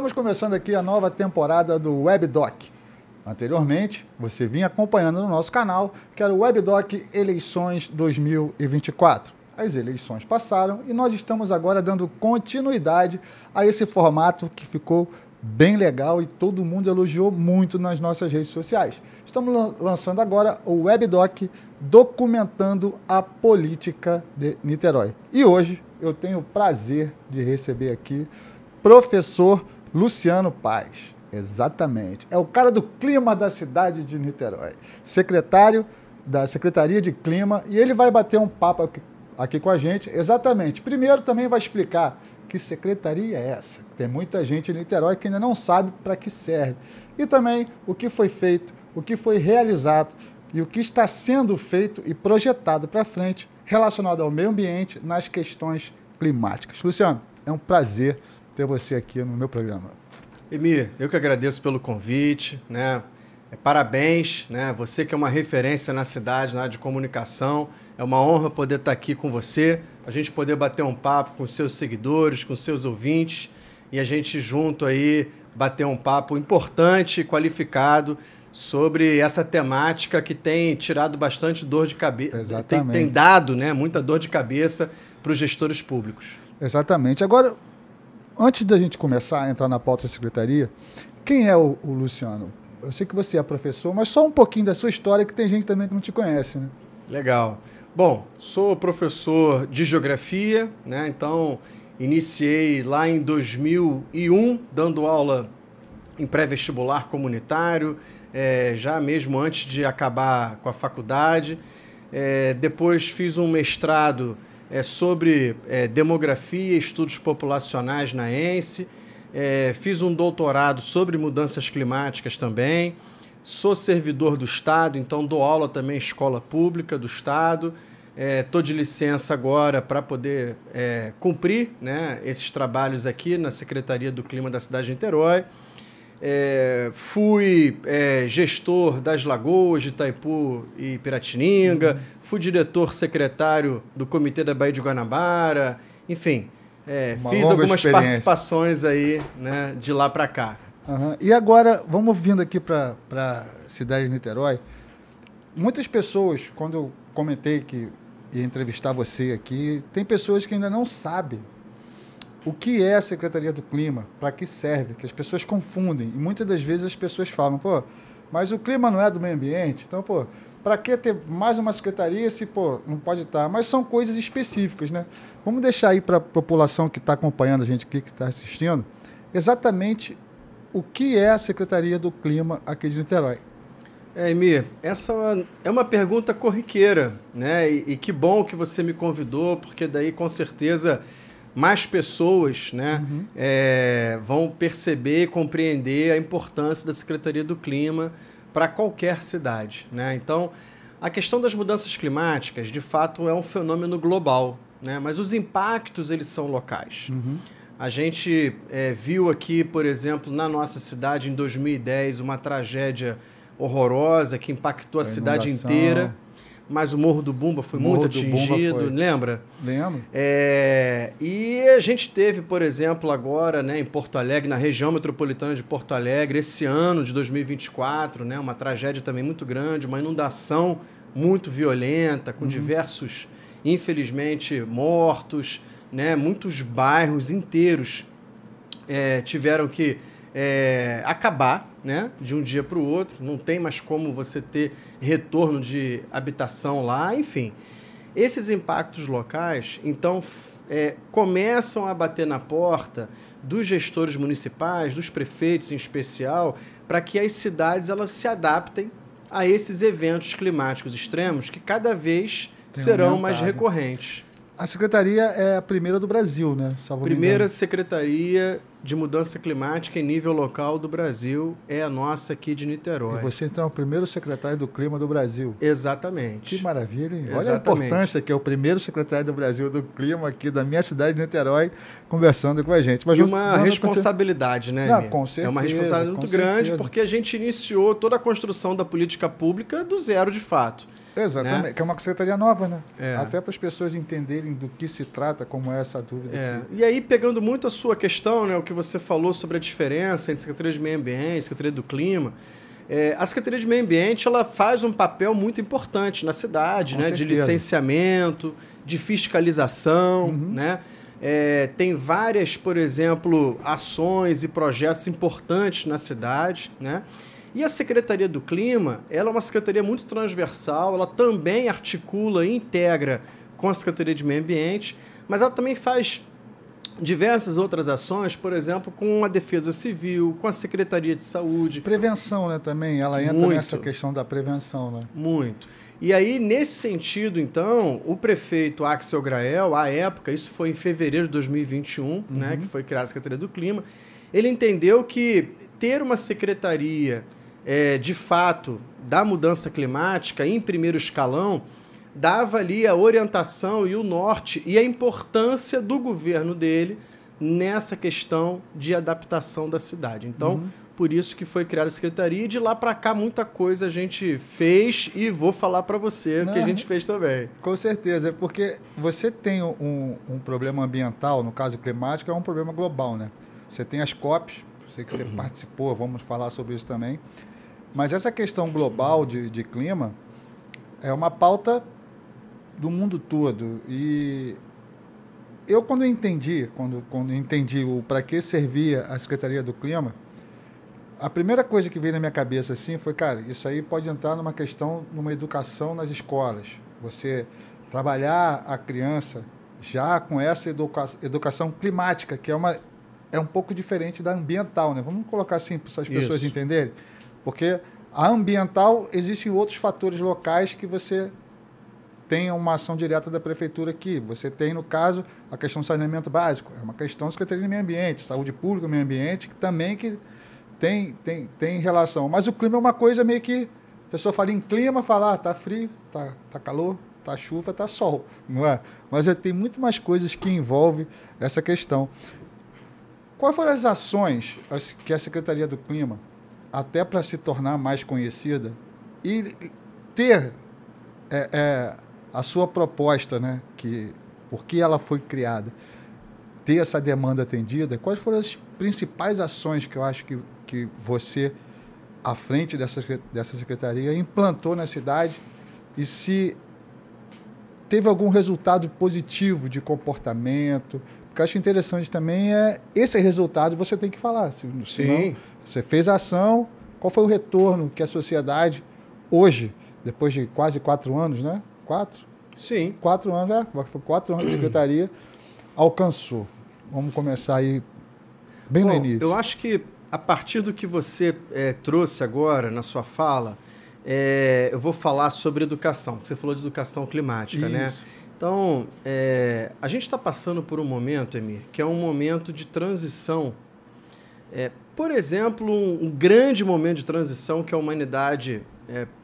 Estamos começando aqui a nova temporada do WebDoc. Anteriormente, você vinha acompanhando no nosso canal, que era o WebDoc Eleições 2024. As eleições passaram e nós estamos agora dando continuidade a esse formato que ficou bem legal e todo mundo elogiou muito nas nossas redes sociais. Estamos lançando agora o WebDoc Documentando a Política de Niterói. E hoje eu tenho o prazer de receber aqui professor Luciano Paz. Exatamente. É o cara do clima da cidade de Niterói. Secretário da Secretaria de Clima. E ele vai bater um papo aqui com a gente. Exatamente. Primeiro também vai explicar que secretaria é essa. Tem muita gente em Niterói que ainda não sabe para que serve. E também o que foi feito, o que foi realizado e o que está sendo feito e projetado para frente relacionado ao meio ambiente nas questões climáticas. Luciano, é um prazer ter você aqui no meu programa. Emir, eu que agradeço pelo convite, né? Parabéns, né? Você que é uma referência na cidade, na área de comunicação. É uma honra poder estar aqui com você, a gente poder bater um papo com seus seguidores, com seus ouvintes e a gente junto aí bater um papo importante e qualificado sobre essa temática que tem tirado bastante dor de cabeça, tem dado, né, muita dor de cabeça para os gestores públicos. Exatamente. Agora, antes da gente começar a entrar na pauta da secretaria, quem é o Luciano? Eu sei que você é professor, mas só um pouquinho da sua história, que tem gente também que não te conhece, né? Legal. Bom, sou professor de geografia, né? Então iniciei lá em 2001, dando aula em pré-vestibular comunitário, já mesmo antes de acabar com a faculdade. Depois fiz um mestrado sobre demografia e estudos populacionais na ENSE. Fiz um doutorado sobre mudanças climáticas também. Sou servidor do Estado, então dou aula também em escola pública do Estado. Estou de licença agora para poder cumprir, né, esses trabalhos aqui na Secretaria do Clima da cidade de Niterói. Fui gestor das Lagoas de Itaipu e Piratininga, fui diretor secretário do Comitê da Baía de Guanabara, enfim, fiz algumas participações aí, né, de lá para cá. Uhum. E agora, vamos vindo aqui para a cidade de Niterói. Muitas pessoas, quando eu comentei que ia entrevistar você aqui, tem pessoas que ainda não sabem o que é a Secretaria do Clima, para que serve, que as pessoas confundem. E muitas das vezes as pessoas falam, pô, mas o clima não é do meio ambiente? Então, pô, para que ter mais uma secretaria se, pô, não pode estar? Mas são coisas específicas, né? Vamos deixar aí para a população que está acompanhando a gente aqui, que está assistindo, exatamente o que é a Secretaria do Clima aqui de Niterói. Emir, essa é uma pergunta corriqueira, né? E que bom que você me convidou, porque daí, com certeza, mais pessoas, né, vão perceber e compreender a importância da Secretaria do Clima para qualquer cidade, né? Então, a questão das mudanças climáticas, de fato, é um fenômeno global, né? Mas os impactos, eles são locais. A gente viu aqui, por exemplo, na nossa cidade, em 2010, uma tragédia horrorosa que impactou a cidade inteira. Mas o Morro do Bumba foi muito atingido, lembra? Lembro. E a gente teve, por exemplo, agora, né, em Porto Alegre, na região metropolitana de Porto Alegre, esse ano de 2024, né, uma tragédia também muito grande, uma inundação muito violenta, com diversos, infelizmente, mortos, né, muitos bairros inteiros tiveram que acabar, né, de um dia para o outro, não tem mais como você ter retorno de habitação lá, enfim. Esses impactos locais, então, começam a bater na porta dos gestores municipais, dos prefeitos em especial, para que as cidades elas se adaptem a esses eventos climáticos extremos que cada vez serão mais recorrentes. A secretaria é a primeira do Brasil, né? Primeira secretaria de mudança climática em nível local do Brasil é a nossa aqui de Niterói. E você, então, é o primeiro secretário do Clima do Brasil. Exatamente. Que maravilha, hein? Olha a importância que é o primeiro secretário do Brasil do Clima aqui da minha cidade de Niterói, conversando com a gente. Mas uma responsabilidade, né, Não, com certeza, é uma responsabilidade muito grande, porque a gente iniciou toda a construção da política pública do zero, de fato. Exatamente, né? Que é uma secretaria nova, né? Até para as pessoas entenderem do que se trata, como é essa dúvida. E aí, pegando muito a sua questão, né, o que você falou sobre a diferença entre Secretaria de Meio Ambiente e Secretaria do Clima. A Secretaria de Meio Ambiente ela faz um papel muito importante na cidade, né? De licenciamento, de fiscalização, né? Tem várias, por exemplo, ações e projetos importantes na cidade, né? E a Secretaria do Clima, ela é uma secretaria muito transversal, ela também articula e integra com a Secretaria de Meio Ambiente, mas ela também faz diversas outras ações, por exemplo, com a Defesa Civil, com a Secretaria de Saúde. Prevenção, né, também, ela entra nessa questão da prevenção, né? Muito. E aí, nesse sentido, então, o prefeito Axel Grael, à época, isso foi em fevereiro de 2021, né, que foi criada a Secretaria do Clima, ele entendeu que ter uma secretaria, de fato, da mudança climática em primeiro escalão, dava ali a orientação e o norte e a importância do governo dele nessa questão de adaptação da cidade. Então, por isso que foi criada a secretaria e de lá para cá muita coisa a gente fez e vou falar para você o que a gente fez também. Com certeza, porque você tem um problema ambiental, no caso climático, é um problema global, né? Você tem as COPs, sei que você participou, vamos falar sobre isso também, mas essa questão global de clima é uma pauta do mundo todo. E eu, quando entendi o para que servia a Secretaria do Clima, a primeira coisa que veio na minha cabeça assim foi, cara, isso aí pode entrar numa questão, numa educação nas escolas. Você trabalhar a criança já com essa educação climática, que é um pouco diferente da ambiental, né? Vamos colocar assim para as pessoas entenderem. Porque a ambiental, existem outros fatores locais que você tem uma ação direta da prefeitura aqui. Você tem, no caso, a questão do saneamento básico. É uma questão da Secretaria de Meio Ambiente, Saúde Pública, Meio Ambiente, que também tem relação. Mas o clima é uma coisa meio que... A pessoa fala em clima, fala, tá frio, tá calor, tá chuva, tá sol. Não é? Mas tem muito mais coisas que envolvem essa questão. Quais foram as ações que a Secretaria do Clima, até para se tornar mais conhecida e ter... a sua proposta, né, por que ela foi criada, ter essa demanda atendida, quais foram as principais ações que eu acho que você, à frente dessa secretaria, implantou na cidade e se teve algum resultado positivo de comportamento? Porque eu acho interessante também esse resultado você tem que falar. Senão, você fez a ação, qual foi o retorno que a sociedade, hoje, depois de quase 4 anos, né? 4? Sim. 4 anos, foi 4 anos de secretaria, alcançou. Vamos começar aí bem no início. Eu acho que a partir do que você trouxe agora na sua fala, eu vou falar sobre educação, porque você falou de educação climática, né? Então, a gente está passando por um momento, Emir, que é um momento de transição. Por exemplo, um grande momento de transição que a humanidade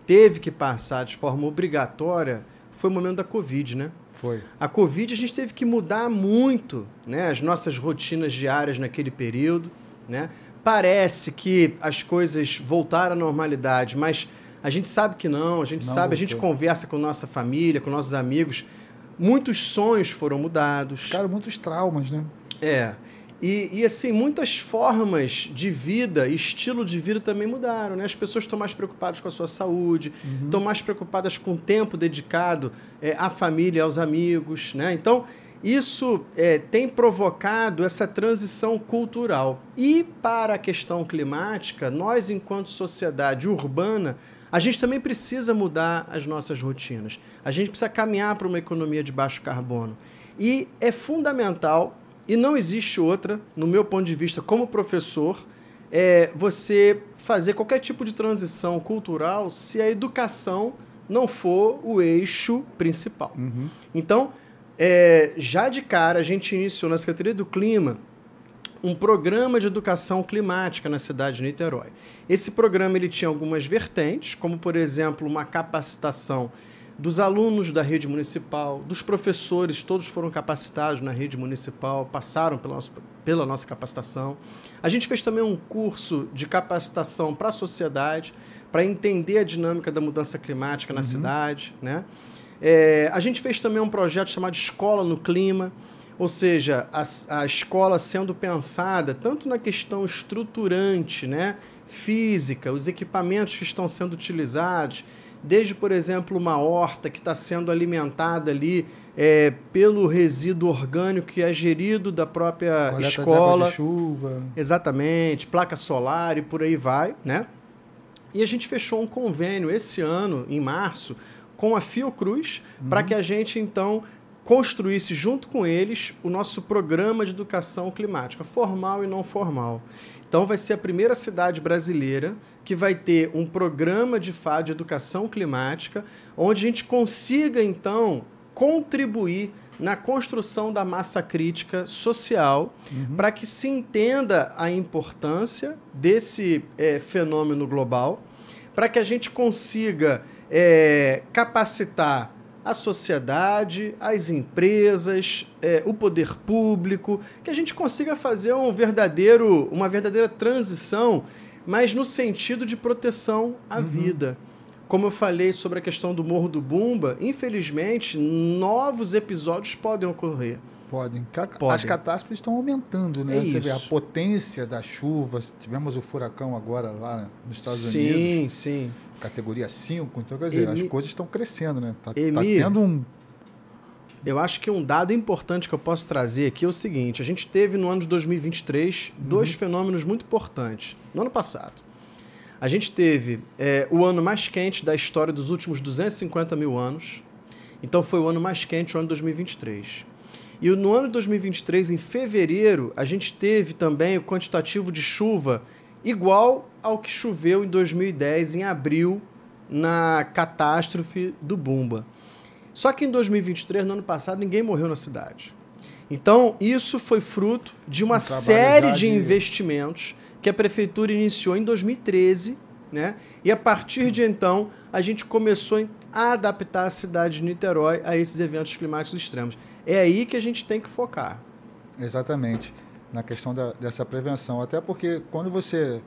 teve que passar de forma obrigatória foi o momento da Covid, né? Foi. A Covid a gente teve que mudar muito, né, as nossas rotinas diárias naquele período, né? Parece que as coisas voltaram à normalidade, mas a gente sabe que não, a gente conversa com nossa família, com nossos amigos, muitos sonhos foram mudados. Ficaram muitos traumas, né? E assim, muitas formas de vida, estilo de vida também mudaram, né? As pessoas estão mais preocupadas com a sua saúde, estão mais preocupadas com o tempo dedicado à família, aos amigos, né? Então, isso tem provocado essa transição cultural. E para a questão climática, nós, enquanto sociedade urbana, a gente também precisa mudar as nossas rotinas. A gente precisa caminhar para uma economia de baixo carbono. E é fundamental... E não existe outra, no meu ponto de vista, como professor, você fazer qualquer tipo de transição cultural se a educação não for o eixo principal. Então, já de cara, a gente iniciou na Secretaria do Clima um programa de educação climática na cidade de Niterói. Esse programa ele tinha algumas vertentes, como, por exemplo, uma capacitação dos alunos da rede municipal, dos professores, todos foram capacitados na rede municipal, passaram pela nossa capacitação. A gente fez também um curso de capacitação para a sociedade, para entender a dinâmica da mudança climática na cidade, né? A gente fez também um projeto chamado Escola no Clima, Ou seja, a escola sendo pensada tanto na questão estruturante, né, física, os equipamentos que estão sendo utilizados, desde, por exemplo, uma horta que está sendo alimentada ali pelo resíduo orgânico que é gerido da própria Coleta escola. De água de chuva. Exatamente, placa solar e por aí vai, né? E a gente fechou um convênio esse ano, em março, com a Fiocruz, para que a gente, então, construísse junto com eles o nosso programa de educação climática, formal e não formal. Então, vai ser a primeira cidade brasileira que vai ter um programa de fato de educação climática, onde a gente consiga, então, contribuir na construção da massa crítica social, para que se entenda a importância desse fenômeno global, para que a gente consiga capacitar a sociedade, as empresas, o poder público, que a gente consiga fazer uma verdadeira transição, mas no sentido de proteção à vida. Como eu falei sobre a questão do Morro do Bumba, infelizmente, novos episódios podem ocorrer. Podem. As catástrofes estão aumentando, né? Você vê a potência da chuva. Tivemos o furacão agora lá nos Estados Unidos. Sim. Categoria 5. Então, quer dizer, as coisas estão crescendo, né? Tá tendo um... Eu acho que um dado importante que eu posso trazer aqui é o seguinte. A gente teve no ano de 2023 dois fenômenos muito importantes. No ano passado, a gente teve o ano mais quente da história dos últimos 250 mil anos. Então, foi o ano mais quente, o ano de 2023. E no ano de 2023, em fevereiro, a gente teve também o quantitativo de chuva igual ao que choveu em 2010, em abril, na catástrofe do Bumba. Só que em 2023, no ano passado, ninguém morreu na cidade. Então, isso foi fruto de uma série de investimentos que a prefeitura iniciou em 2013, né? E a partir de então, a gente começou a adaptar a cidade de Niterói a esses eventos climáticos extremos. É aí que a gente tem que focar. Exatamente, na questão dessa prevenção. Até porque quando você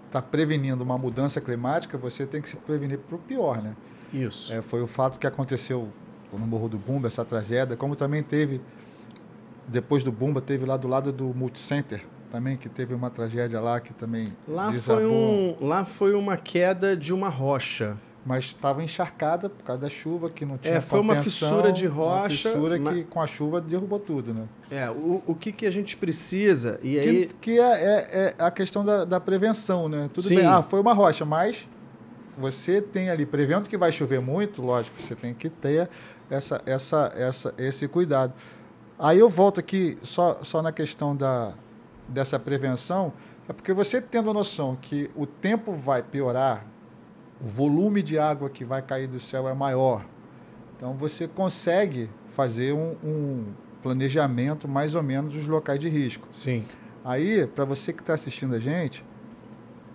está prevenindo uma mudança climática, você tem que se prevenir para o pior, né? Isso. Foi o fato que aconteceu no Morro do Bumba, essa tragédia, como também teve, depois do Bumba, teve lá do lado do Multicenter, também, que teve uma tragédia lá, que também desabou. Lá foi uma queda de uma rocha. Mas estava encharcada por causa da chuva, que não tinha foi uma fissura de rocha. Uma fissura que com a chuva derrubou tudo, né? O que a gente precisa... Que é a questão da prevenção, né? Tudo bem, foi uma rocha, mas você tem ali, prevendo que vai chover muito, lógico, você tem que ter esse cuidado. Aí eu volto aqui só na questão dessa prevenção, é porque você tendo a noção que o tempo vai piorar, o volume de água que vai cair do céu é maior. Então, você consegue fazer um planejamento mais ou menos dos locais de risco. Sim. Aí, para você que está assistindo a gente,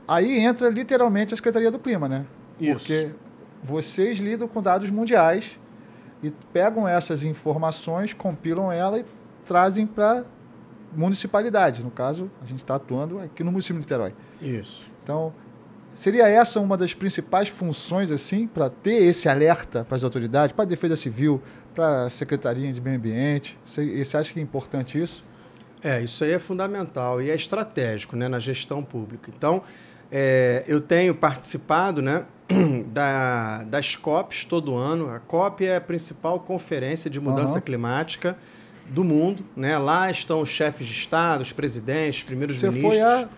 aí entra literalmente a Secretaria do Clima, né? Isso. Porque vocês lidam com dados mundiais e pegam essas informações, compilam ela e trazem para municipalidade. No caso, a gente está atuando aqui no município de Niterói. Isso. Então, seria essa uma das principais funções, assim, para ter esse alerta para as autoridades, para a Defesa Civil, para a Secretaria de Meio Ambiente? Você acha que é importante isso? Isso aí é fundamental e é estratégico, né, na gestão pública. Então, eu tenho participado, né, das COPs todo ano. A COP é a principal conferência de mudança climática do mundo, né? Lá estão os chefes de Estado, os presidentes, os primeiros ministros. Você foi a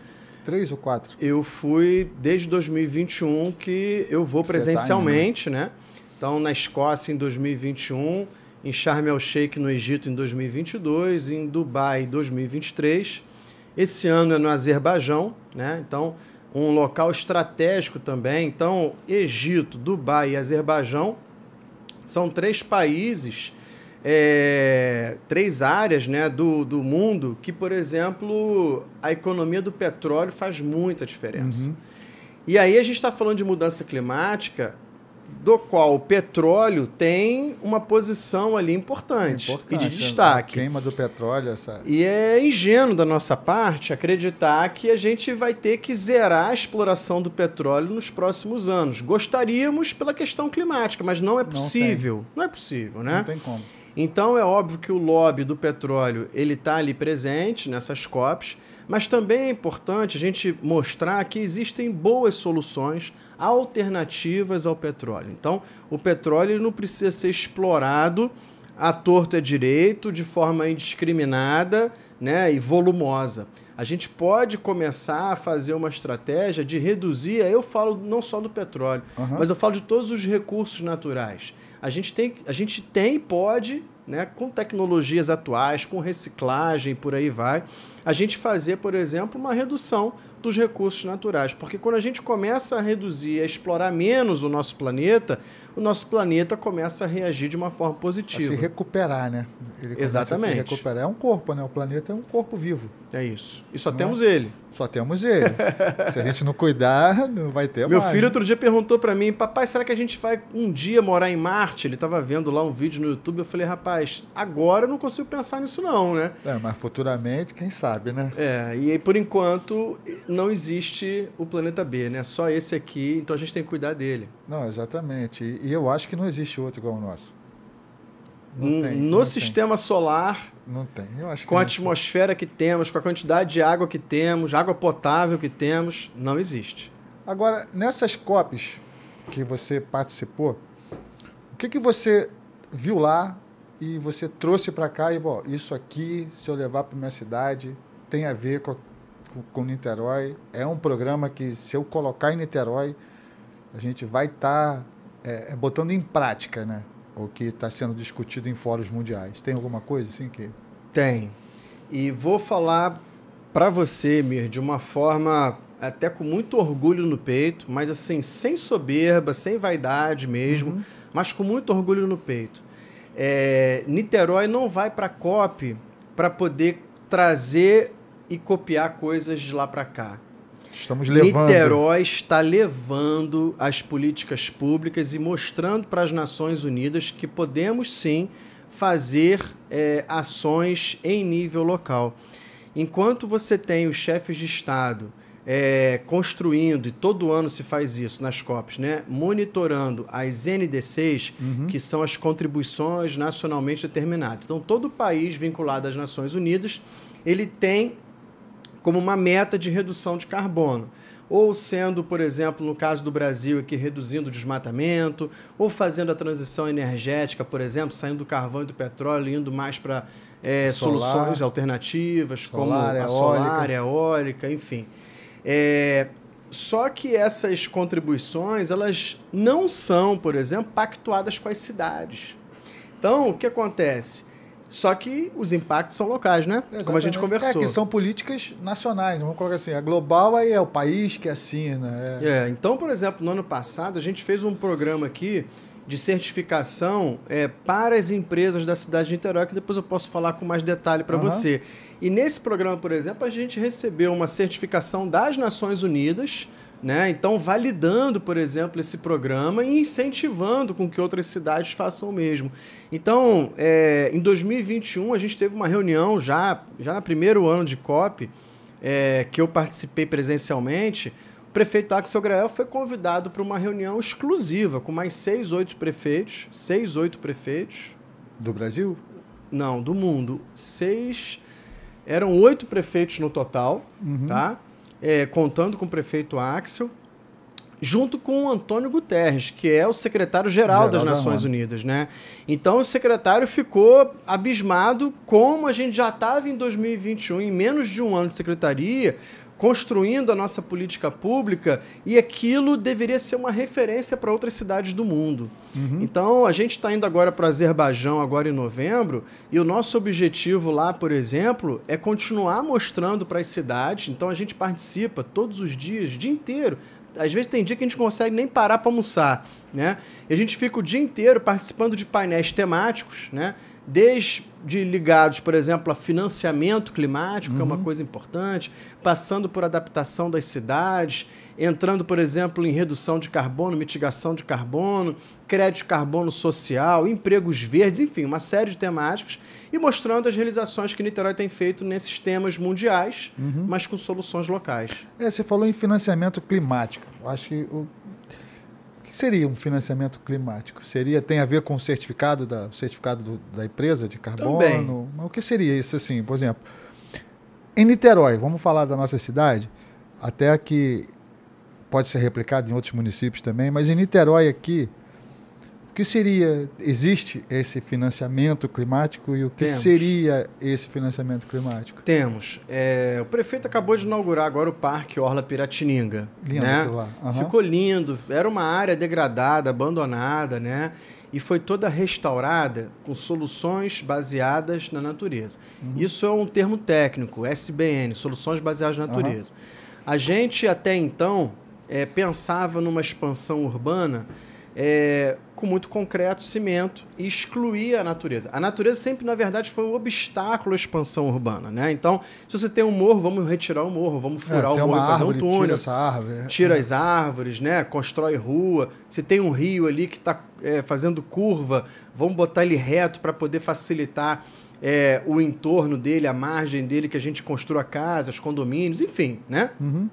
3 ou 4? Eu fui desde 2021 que eu vou presencialmente, né? Então, na Escócia em 2021, em Sharm el-Sheikh no Egito em 2022, em Dubai em 2023. Esse ano é no Azerbaijão, né? Então, um local estratégico também. Então, Egito, Dubai e Azerbaijão são 3 países, 3 áreas, né, do mundo que, por exemplo, a economia do petróleo faz muita diferença. E aí a gente está falando de mudança climática, do qual o petróleo tem uma posição ali importante e de destaque. A queima do petróleo. E é ingênuo da nossa parte acreditar que a gente vai ter que zerar a exploração do petróleo nos próximos anos. Gostaríamos pela questão climática, mas não é possível. Não é possível, né? Não tem como. Então é óbvio que o lobby do petróleo ele está ali presente nessas COPs, mas também é importante a gente mostrar que existem boas soluções alternativas ao petróleo. Então, o petróleo não precisa ser explorado à torto e à direito, de forma indiscriminada, né, e volumosa. A gente pode começar a fazer uma estratégia de reduzir, aí eu falo não só do petróleo, mas eu falo de todos os recursos naturais. A gente tem e pode, né, com tecnologias atuais, com reciclagem e por aí vai, a gente fazer, por exemplo, uma redução dos recursos naturais. Porque quando a gente começa a reduzir, a explorar menos o nosso planeta começa a reagir de uma forma positiva. A se recuperar, né? Ele Exatamente. A se recuperar. É um corpo, né? O planeta é um corpo vivo. É isso. E só temos ele. Só temos ele. Se a gente não cuidar, não vai ter Meu mais. filho outro dia perguntou para mim, papai, será que a gente vai um dia morar em Marte? Ele estava vendo lá um vídeo no YouTube, eu falei, rapaz, agora eu não consigo pensar nisso não, né? Mas futuramente, quem sabe, né? E por enquanto não existe o planeta B, né? Só esse aqui, então a gente tem que cuidar dele. Não, exatamente. E eu acho que não existe outro igual o nosso. No sistema solar, não tem. Eu acho que com a atmosfera que temos, com a quantidade de água que temos, água potável que temos, não existe. Agora, nessas COPs que você participou, o que você viu lá e você trouxe para cá e, bom, isso aqui, se eu levar para minha cidade, tem a ver com Niterói. É um programa que, se eu colocar em Niterói, a gente vai estar botando em prática, né? O que está sendo discutido em fóruns mundiais. Tem alguma coisa assim que... Tem. E vou falar para você, Mir, de uma forma até com muito orgulho no peito, mas assim, sem soberba, sem vaidade mesmo, mas com muito orgulho no peito. Niterói não vai para a COP para poder trazer e copiar coisas de lá para cá. Estamos levando. Niterói está levando as políticas públicas e mostrando para as Nações Unidas que podemos sim fazer ações em nível local. Enquanto você tem os chefes de Estado construindo, e todo ano se faz isso nas COPs, né, monitorando as NDCs, que são as contribuições nacionalmente determinadas. Então, todo país vinculado às Nações Unidas, ele tem como uma meta de redução de carbono. Ou sendo, por exemplo, no caso do Brasil, aqui reduzindo o desmatamento, ou fazendo a transição energética, por exemplo, saindo do carvão e do petróleo, indo mais para soluções alternativas, como a solar, eólica, enfim. Só que essas contribuições, elas não são, por exemplo, pactuadas com as cidades. Então, o que acontece? Só que os impactos são locais, né? Exatamente. Como a gente conversou. Que são políticas nacionais, vamos colocar assim. A global aí é o país que assina. Então, por exemplo, no ano passado, a gente fez um programa aqui de certificação para as empresas da cidade de Niterói, que depois eu posso falar com mais detalhe para você. E nesse programa, por exemplo, a gente recebeu uma certificação das Nações Unidas, né? Então, validando, por exemplo, esse programa e incentivando com que outras cidades façam o mesmo. Então, em 2021, a gente teve uma reunião, já no primeiro ano de COP, que eu participei presencialmente. O prefeito Axel Grael foi convidado para uma reunião exclusiva com mais 6, 8 prefeitos. Do Brasil? Não, do mundo. Eram 8 prefeitos no total, tá? Contando com o prefeito Axel, junto com o Antônio Guterres, que é o secretário-geral das Nações Unidas, né? Então, o secretário ficou abismado como a gente já estava em 2021, em menos de um ano de secretaria, construindo a nossa política pública, e aquilo deveria ser uma referência para outras cidades do mundo. Então, a gente está indo agora para o Azerbaijão, agora em novembro, e o nosso objetivo lá, por exemplo, é continuar mostrando para as cidades. Então, a gente participa todos os dias, o dia inteiro. Às vezes tem dia que a gente não consegue nem parar para almoçar, né? E a gente fica o dia inteiro participando de painéis temáticos, né? Desde ligados, por exemplo, a financiamento climático, que é uma coisa importante, passando por adaptação das cidades, entrando, por exemplo, em redução de carbono, mitigação de carbono, crédito de carbono social, empregos verdes, enfim, uma série de temáticas, e mostrando as realizações que Niterói tem feito nesses temas mundiais, mas com soluções locais. Você falou em financiamento climático. Eu acho que que seria um financiamento climático? Tem a ver com o certificado da empresa de carbono? Também. Mas o que seria isso, assim, por exemplo? Em Niterói, vamos falar da nossa cidade, até que pode ser replicado em outros municípios também, mas em Niterói aqui, o que seria, existe esse financiamento climático e o que seria esse financiamento climático? Temos. O prefeito acabou de inaugurar agora o Parque Orla Piratininga. Lindo, né? lá. Uhum. Ficou lindo, era uma área degradada, abandonada, né? E foi toda restaurada com soluções baseadas na natureza. Uhum. Isso é um termo técnico, SBN, Soluções Baseadas na Natureza. A gente, até então, pensava numa expansão urbana com muito concreto, cimento, e excluía a natureza. A natureza sempre, na verdade, foi um obstáculo à expansão urbana, né? Então, se você tem um morro, vamos retirar o morro, vamos furar o morro, fazer um túnel. Tira essa árvore. Tira as árvores, né? Constrói rua. Se tem um rio ali que está fazendo curva, vamos botar ele reto para poder facilitar o entorno dele, a margem dele, que a gente construa casas, condomínios, enfim, né? Uhum.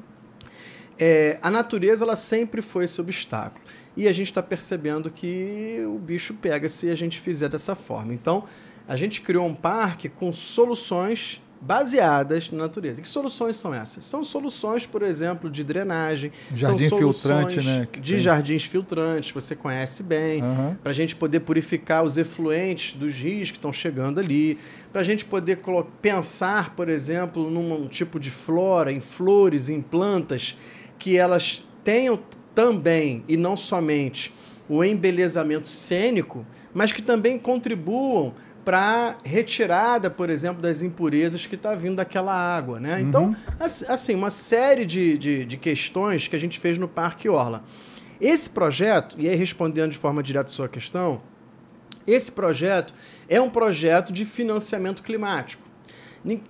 A natureza, ela sempre foi esse obstáculo. E a gente está percebendo que o bicho pega se a gente fizer dessa forma. Então, a gente criou um parque com soluções baseadas na natureza. Que soluções são essas? São soluções, por exemplo, de drenagem. Jardim são soluções filtrante, né? de jardins filtrantes, você conhece bem, para a gente poder purificar os efluentes dos rios que estão chegando ali, para a gente poder pensar, por exemplo, num tipo de flora, em flores, em plantas, que elas tenham também, e não somente, o embelezamento cênico, mas que também contribuam para a retirada, por exemplo, das impurezas que está vindo daquela água, né? Então, assim, uma série de questões que a gente fez no Parque Orla. Esse projeto, e aí respondendo de forma direta a sua questão, esse projeto é um projeto de financiamento climático.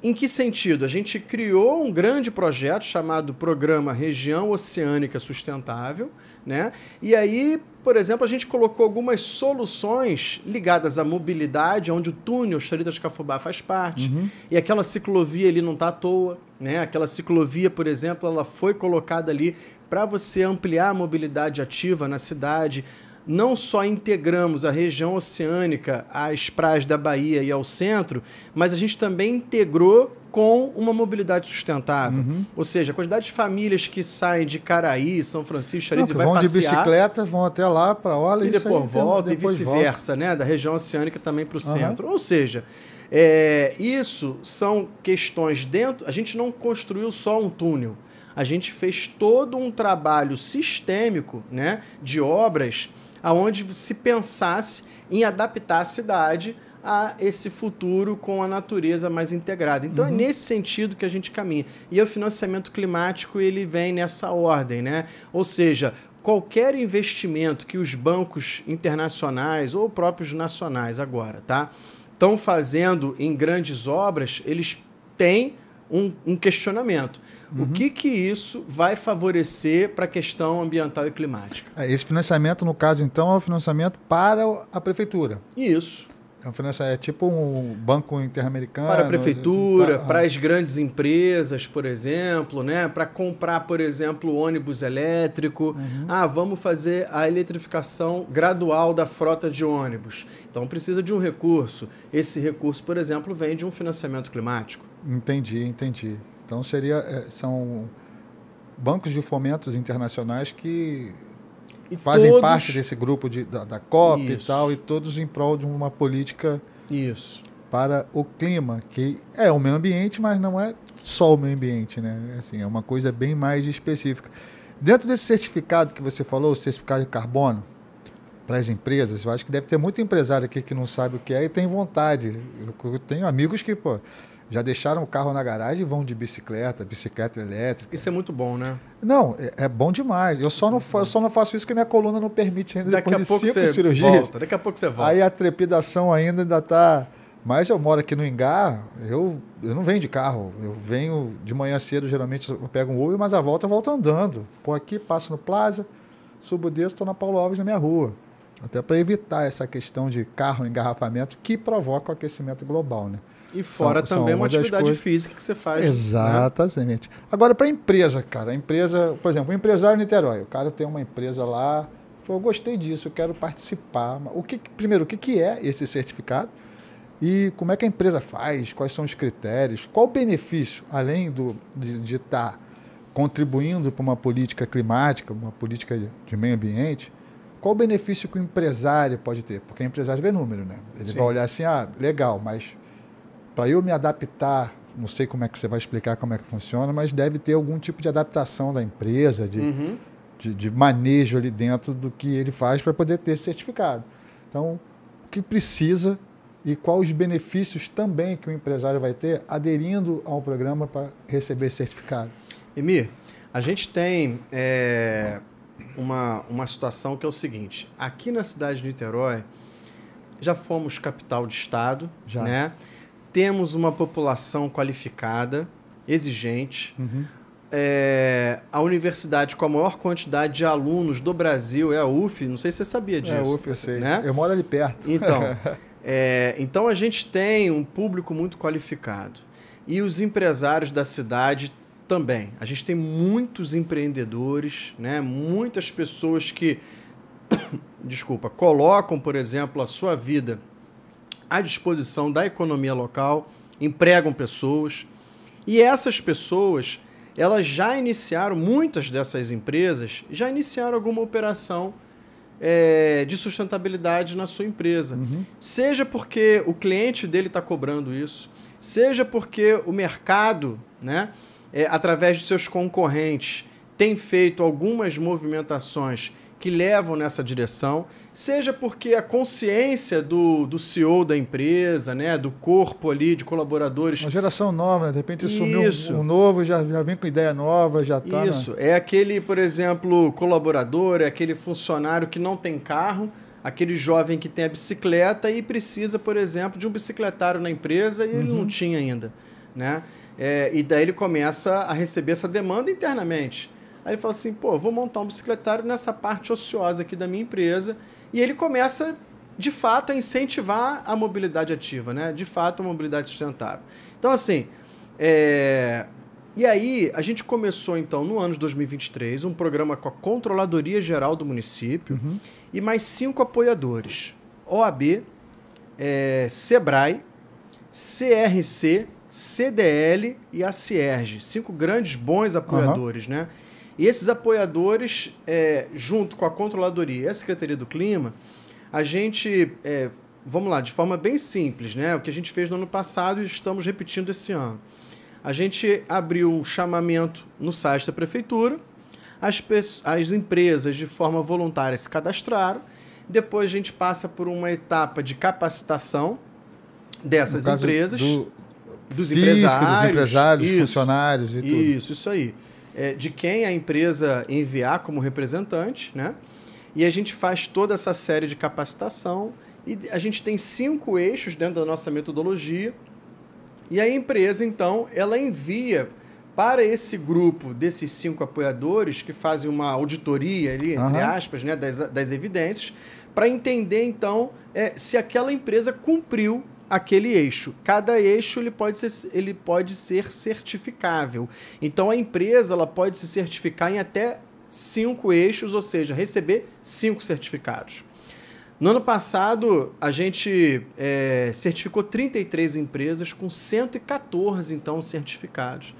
Em que sentido? A gente criou um grande projeto chamado Programa Região Oceânica Sustentável, né? E aí, por exemplo, a gente colocou algumas soluções ligadas à mobilidade, onde o túnel Xeritas Cafubá faz parte, e aquela ciclovia ali não está à toa, né? Aquela ciclovia, por exemplo, ela foi colocada ali para você ampliar a mobilidade ativa na cidade. Não só integramos a região oceânica às praias da Bahia e ao centro, mas a gente também integrou com uma mobilidade sustentável. Ou seja, a quantidade de famílias que saem de Caraí, São Francisco, Xarita e vai passear... Vão de bicicleta, vão até lá para Orla e depois volta, e vice-versa, né? Da região oceânica também para o centro. Ou seja, isso são questões dentro... A gente não construiu só um túnel. A gente fez todo um trabalho sistêmico, né, de obras aonde se pensasse em adaptar a cidade a esse futuro com a natureza mais integrada. Então, é nesse sentido que a gente caminha. E o financiamento climático, ele vem nessa ordem, né? Ou seja, qualquer investimento que os bancos internacionais ou próprios nacionais agora, tá, estão fazendo em grandes obras, eles têm um questionamento. O que isso vai favorecer para a questão ambiental e climática? Esse financiamento, no caso, então, é um financiamento para a prefeitura. Isso. É tipo um banco interamericano. Para a prefeitura, para as grandes empresas, por exemplo, né? Para comprar, por exemplo, ônibus elétrico. Vamos fazer a eletrificação gradual da frota de ônibus. Então, precisa de um recurso. Esse recurso, por exemplo, vem de um financiamento climático. Entendi. Então, são bancos de fomentos internacionais que fazem parte desse grupo da COP e tal, e todos em prol de uma política para o clima, que é o meio ambiente, mas não é só o meio ambiente, né? Assim, é uma coisa bem mais específica. Dentro desse certificado que você falou, o certificado de carbono, para as empresas, eu acho que deve ter muito empresário aqui que não sabe o que é e tem vontade. Eu tenho amigos que, já deixaram o carro na garagem e vão de bicicleta elétrica. Isso é muito bom, né? Não, é bom demais. Eu só não faço isso porque minha coluna não permite ainda. Daqui depois a pouco de 5 você cirurgias. volta. Daqui a pouco você volta. Aí a trepidação ainda está... Mas eu moro aqui no Ingá, eu não venho de carro. Eu venho de manhã cedo, geralmente eu pego um Uber, mas a volta eu volto andando. Vou aqui, passo no Plaza, subo desço, estou na Paulo Alves, na minha rua. Até para evitar essa questão de carro, engarrafamento, que provoca o aquecimento global, né? E fora também uma atividade física que você faz. Exatamente. Né? Agora, para a empresa, cara. A empresa, por exemplo, um empresário em Niterói. O cara tem uma empresa lá, falou, gostei disso, eu quero participar. Primeiro, o que é esse certificado? E como é que a empresa faz? Quais são os critérios? Qual o benefício, além de estar contribuindo para uma política climática, uma política de meio ambiente? Qual o benefício que o empresário pode ter? Porque o empresário vê número, né? Ele Sim. vai olhar assim, legal, mas para eu me adaptar, não sei como é que você vai explicar como é que funciona, mas deve ter algum tipo de adaptação da empresa, de manejo ali dentro do que ele faz para poder ter certificado. Então, o que precisa e quais os benefícios também que o empresário vai ter aderindo ao programa para receber certificado? Emir, a gente tem uma situação que é o seguinte. Aqui na cidade de Niterói, já fomos capital de estado, Já. Né? Temos uma população qualificada, exigente. A universidade com a maior quantidade de alunos do Brasil é a UF. Não sei se você sabia disso. É a UF, eu sei. Né? Eu moro ali perto. Então a gente tem um público muito qualificado. E os empresários da cidade também. A gente tem muitos empreendedores, né? Muitas pessoas que colocam, por exemplo, a sua vida à disposição da economia local, empregam pessoas. E essas pessoas, elas já iniciaram, muitas dessas empresas, já iniciaram alguma operação de sustentabilidade na sua empresa. Seja porque o cliente dele está cobrando isso, seja porque o mercado, né, através de seus concorrentes, tem feito algumas movimentações que levam nessa direção, seja porque a consciência do CEO da empresa, né, do corpo ali de colaboradores... Uma geração nova, né? De repente sumiu um novo, já vem com ideia nova, já está... Isso, é aquele, por exemplo, colaborador, é aquele funcionário que não tem carro, aquele jovem que tem a bicicleta e precisa, por exemplo, de um bicicletário na empresa e ele não tinha ainda, né? E daí ele começa a receber essa demanda internamente. Aí ele fala assim, vou montar um bicicletário nessa parte ociosa aqui da minha empresa. E ele começa, de fato, a incentivar a mobilidade ativa, né? De fato, a mobilidade sustentável. Então, assim, e aí a gente começou, então, no ano de 2023, um programa com a Controladoria Geral do município e mais 5 apoiadores. OAB, Sebrae, CRC, CDL e a Cierge. 5 grandes, bons apoiadores, né? E esses apoiadores, junto com a Controladoria e a Secretaria do Clima, a gente, vamos lá, de forma bem simples, né? O que a gente fez no ano passado e estamos repetindo esse ano. A gente abriu um chamamento no site da Prefeitura, as empresas de forma voluntária se cadastraram, depois a gente passa por uma etapa de capacitação dessas empresas, dos empresários, funcionários e tudo. Isso aí. De quem a empresa enviar como representante, né? E a gente faz toda essa série de capacitação e a gente tem 5 eixos dentro da nossa metodologia e a empresa, então, ela envia para esse grupo desses 5 apoiadores que fazem uma auditoria ali, entre aspas, né, das evidências, para entender, então, se aquela empresa cumpriu aquele eixo. Cada eixo ele pode ser certificável. Então, a empresa ela pode se certificar em até 5 eixos, ou seja, receber 5 certificados. No ano passado, a gente certificou 33 empresas com 114, então, certificados.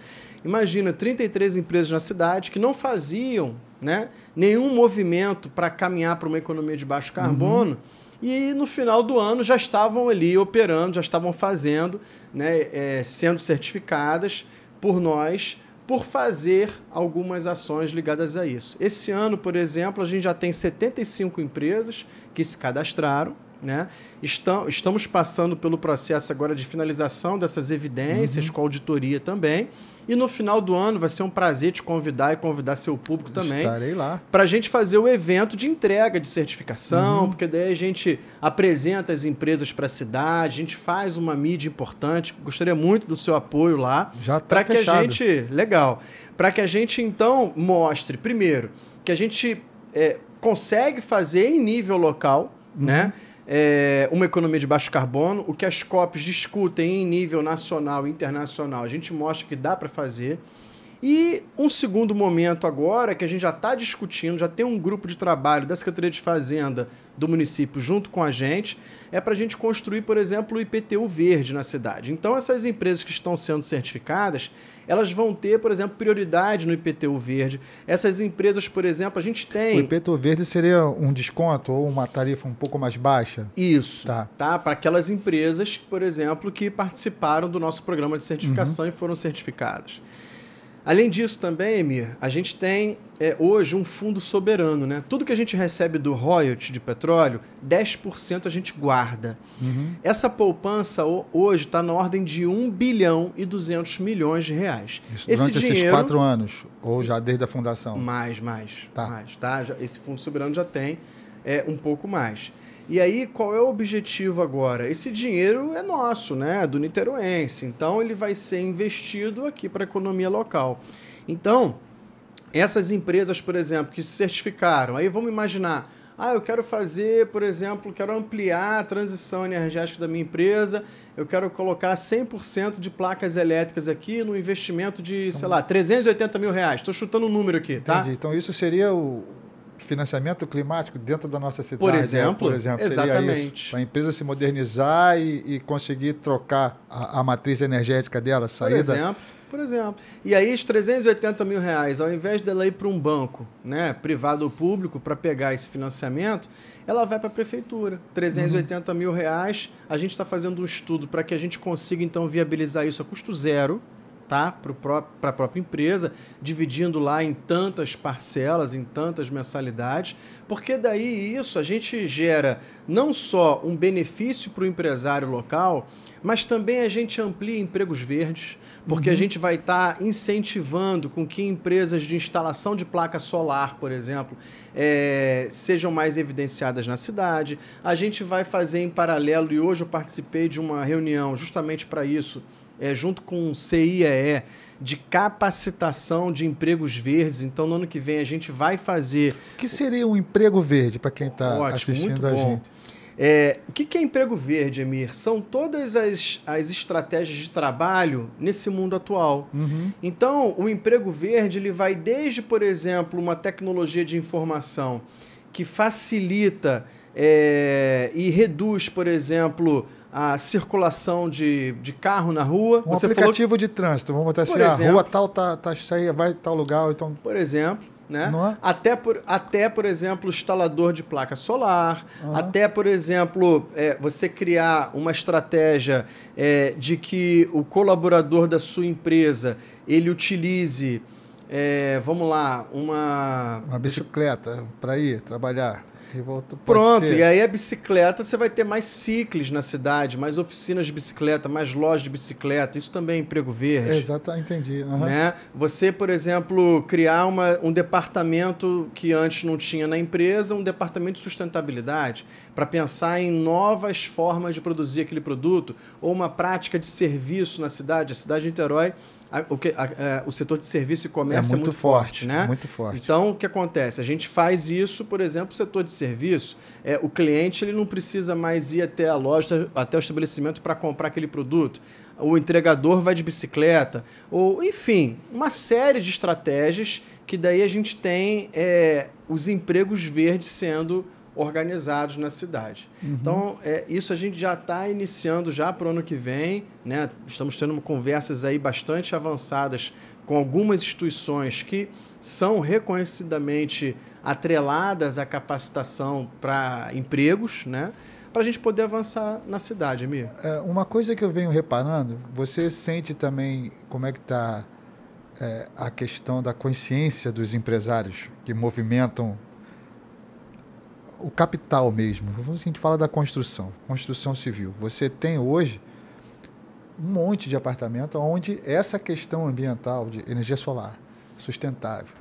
Imagina, 33 empresas na cidade que não faziam, né, nenhum movimento para caminhar para uma economia de baixo carbono, e no final do ano já estavam ali operando, já estavam fazendo, né, sendo certificadas por nós, por fazer algumas ações ligadas a isso. Esse ano, por exemplo, a gente já tem 75 empresas que se cadastraram, né? Estamos passando pelo processo agora de finalização dessas evidências, com auditoria também. E no final do ano vai ser um prazer te convidar e convidar seu público também. Estarei lá. Para a gente fazer o evento de entrega de certificação, porque daí a gente apresenta as empresas para a cidade, a gente faz uma mídia importante. Gostaria muito do seu apoio lá. Já está para que fechado. a gente, legal, para que a gente então mostre, primeiro, que a gente consegue fazer em nível local, né? Uma economia de baixo carbono, o que as COPs discutem em nível nacional e internacional, a gente mostra que dá para fazer. E um segundo momento agora, que a gente já está discutindo, já tem um grupo de trabalho da Secretaria de Fazenda do município junto com a gente, é para a gente construir, por exemplo, o IPTU verde na cidade. Então, essas empresas que estão sendo certificadas, elas vão ter, por exemplo, prioridade no IPTU verde. Essas empresas, por exemplo, a gente tem... O IPTU verde seria um desconto ou uma tarifa um pouco mais baixa? Isso, tá? Para aquelas empresas, por exemplo, que participaram do nosso programa de certificação e foram certificadas. Além disso também, Emir, a gente tem hoje um fundo soberano, né? Tudo que a gente recebe do royalty de petróleo, 10% a gente guarda. Essa poupança hoje está na ordem de 1 bilhão e 200 milhões de reais. Isso durante esses 4 anos, ou já desde a fundação? Mais, tá? Esse fundo soberano já tem um pouco mais. E aí, qual é o objetivo agora? Esse dinheiro é nosso, né? Do niteroense. Então, ele vai ser investido aqui para a economia local. Então, essas empresas, por exemplo, que se certificaram, aí vamos imaginar, eu quero fazer, por exemplo, quero ampliar a transição energética da minha empresa, eu quero colocar 100% de placas elétricas aqui no investimento de, sei lá, 380 mil reais. Estou chutando um número aqui, tá? Entendi. Então, isso seria o financiamento climático dentro da nossa cidade. Por exemplo, exatamente. Para a empresa se modernizar e conseguir trocar a matriz energética dela, sair Por exemplo. E aí, os 380 mil reais, ao invés dela ir para um banco, né, privado ou público, para pegar esse financiamento, ela vai para a prefeitura. 380 mil reais, a gente está fazendo um estudo para que a gente consiga, então, viabilizar isso a custo zero, tá? Para a própria empresa, dividindo lá em tantas parcelas, em tantas mensalidades, porque daí isso a gente gera não só um benefício para o empresário local, mas também a gente amplia empregos verdes, porque a gente vai estar incentivando com que empresas de instalação de placa solar, por exemplo, sejam mais evidenciadas na cidade. A gente vai fazer em paralelo, e hoje eu participei de uma reunião justamente para isso, junto com o CIEE, de capacitação de empregos verdes. Então, no ano que vem, a gente vai fazer... O que seria um emprego verde para quem está assistindo a gente? O que é emprego verde, Emir? São todas as estratégias de trabalho nesse mundo atual. Então, o emprego verde ele vai desde, por exemplo, uma tecnologia de informação que facilita e reduz, tal exemplo, a circulação de carro na rua. Um aplicativo de trânsito, vamos botar assim, a rua tal tá cheia, vai tal lugar. Então... Por exemplo, né? Até, por exemplo, instalador de placa solar, até, por exemplo, você criar uma estratégia de que o colaborador da sua empresa ele utilize, vamos lá, uma bicicleta para ir trabalhar. Pronto, e aí a bicicleta, você vai ter mais ciclos na cidade, mais oficinas de bicicleta, mais lojas de bicicleta, isso também é emprego verde. Exato, entendi. Né? Você, por exemplo, criar um departamento que antes não tinha na empresa, um departamento de sustentabilidade, para pensar em novas formas de produzir aquele produto, ou uma prática de serviço na cidade. A cidade de Niterói, o setor de serviço e comércio é muito forte, né? Muito forte. Então, o que acontece? A gente faz isso, por exemplo, o setor de serviço, o cliente ele não precisa mais ir até a loja, até o estabelecimento para comprar aquele produto. O entregador vai de bicicleta, ou, enfim, uma série de estratégias que daí a gente tem os empregos verdes sendo organizados na cidade. Então, isso a gente já está iniciando já para o ano que vem, né? Estamos tendo conversas aí bastante avançadas com algumas instituições que são reconhecidamente atreladas à capacitação para empregos, né? Para a gente poder avançar na cidade, Emir. Uma coisa que eu venho reparando, você sente também como é que está a questão da consciência dos empresários que movimentam o capital mesmo. A gente fala da construção civil. Você tem hoje um monte de apartamento onde essa questão ambiental de energia solar, sustentável.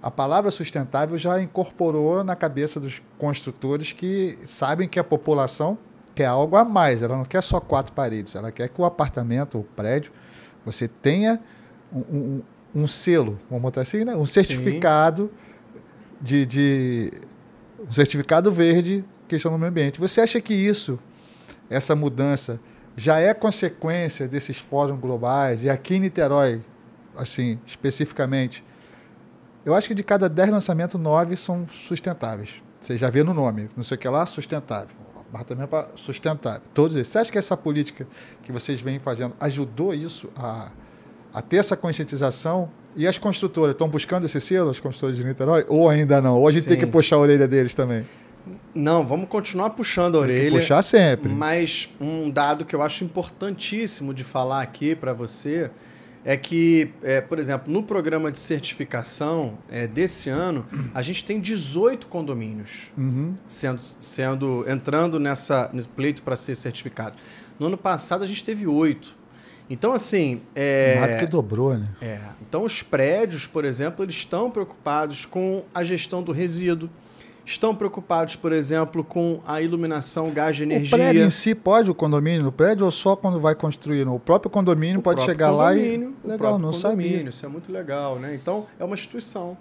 A palavra sustentável já incorporou na cabeça dos construtores que sabem que a população quer algo a mais. Ela não quer só 4 paredes, ela quer que o apartamento, o prédio, você tenha um selo, vamos botar assim, né? Um certificado um certificado verde, questão do meio ambiente. Você acha que essa mudança, já é consequência desses fóruns globais? E aqui em Niterói, assim, especificamente, eu acho que de cada 10 lançamentos, 9 são sustentáveis. Você já vê no nome, não sei o que lá, sustentável. Barra também é para sustentável. Todos eles. Você acha que essa política que vocês vêm fazendo ajudou isso a ter essa conscientização? E as construtoras estão buscando esse selo, as construtoras de Niterói? Ou ainda não? Ou a gente tem que puxar a orelha deles também? Não, vamos continuar puxando a orelha. Puxar sempre. Mas um dado que eu acho importantíssimo de falar aqui para você é que, por exemplo, no programa de certificação desse ano, a gente tem 18 condomínios entrando nesse pleito para ser certificado. No ano passado, a gente teve 8. Então, assim... que dobrou, né? Então, os prédios, por exemplo, eles estão preocupados com a gestão do resíduo, estão preocupados, por exemplo, com a iluminação, gás de energia. O prédio em si pode, o condomínio no prédio, ou só quando vai construir? O próprio condomínio pode chegar lá e... Legal, não sabia. Isso é muito legal, né? Então, é uma instituição.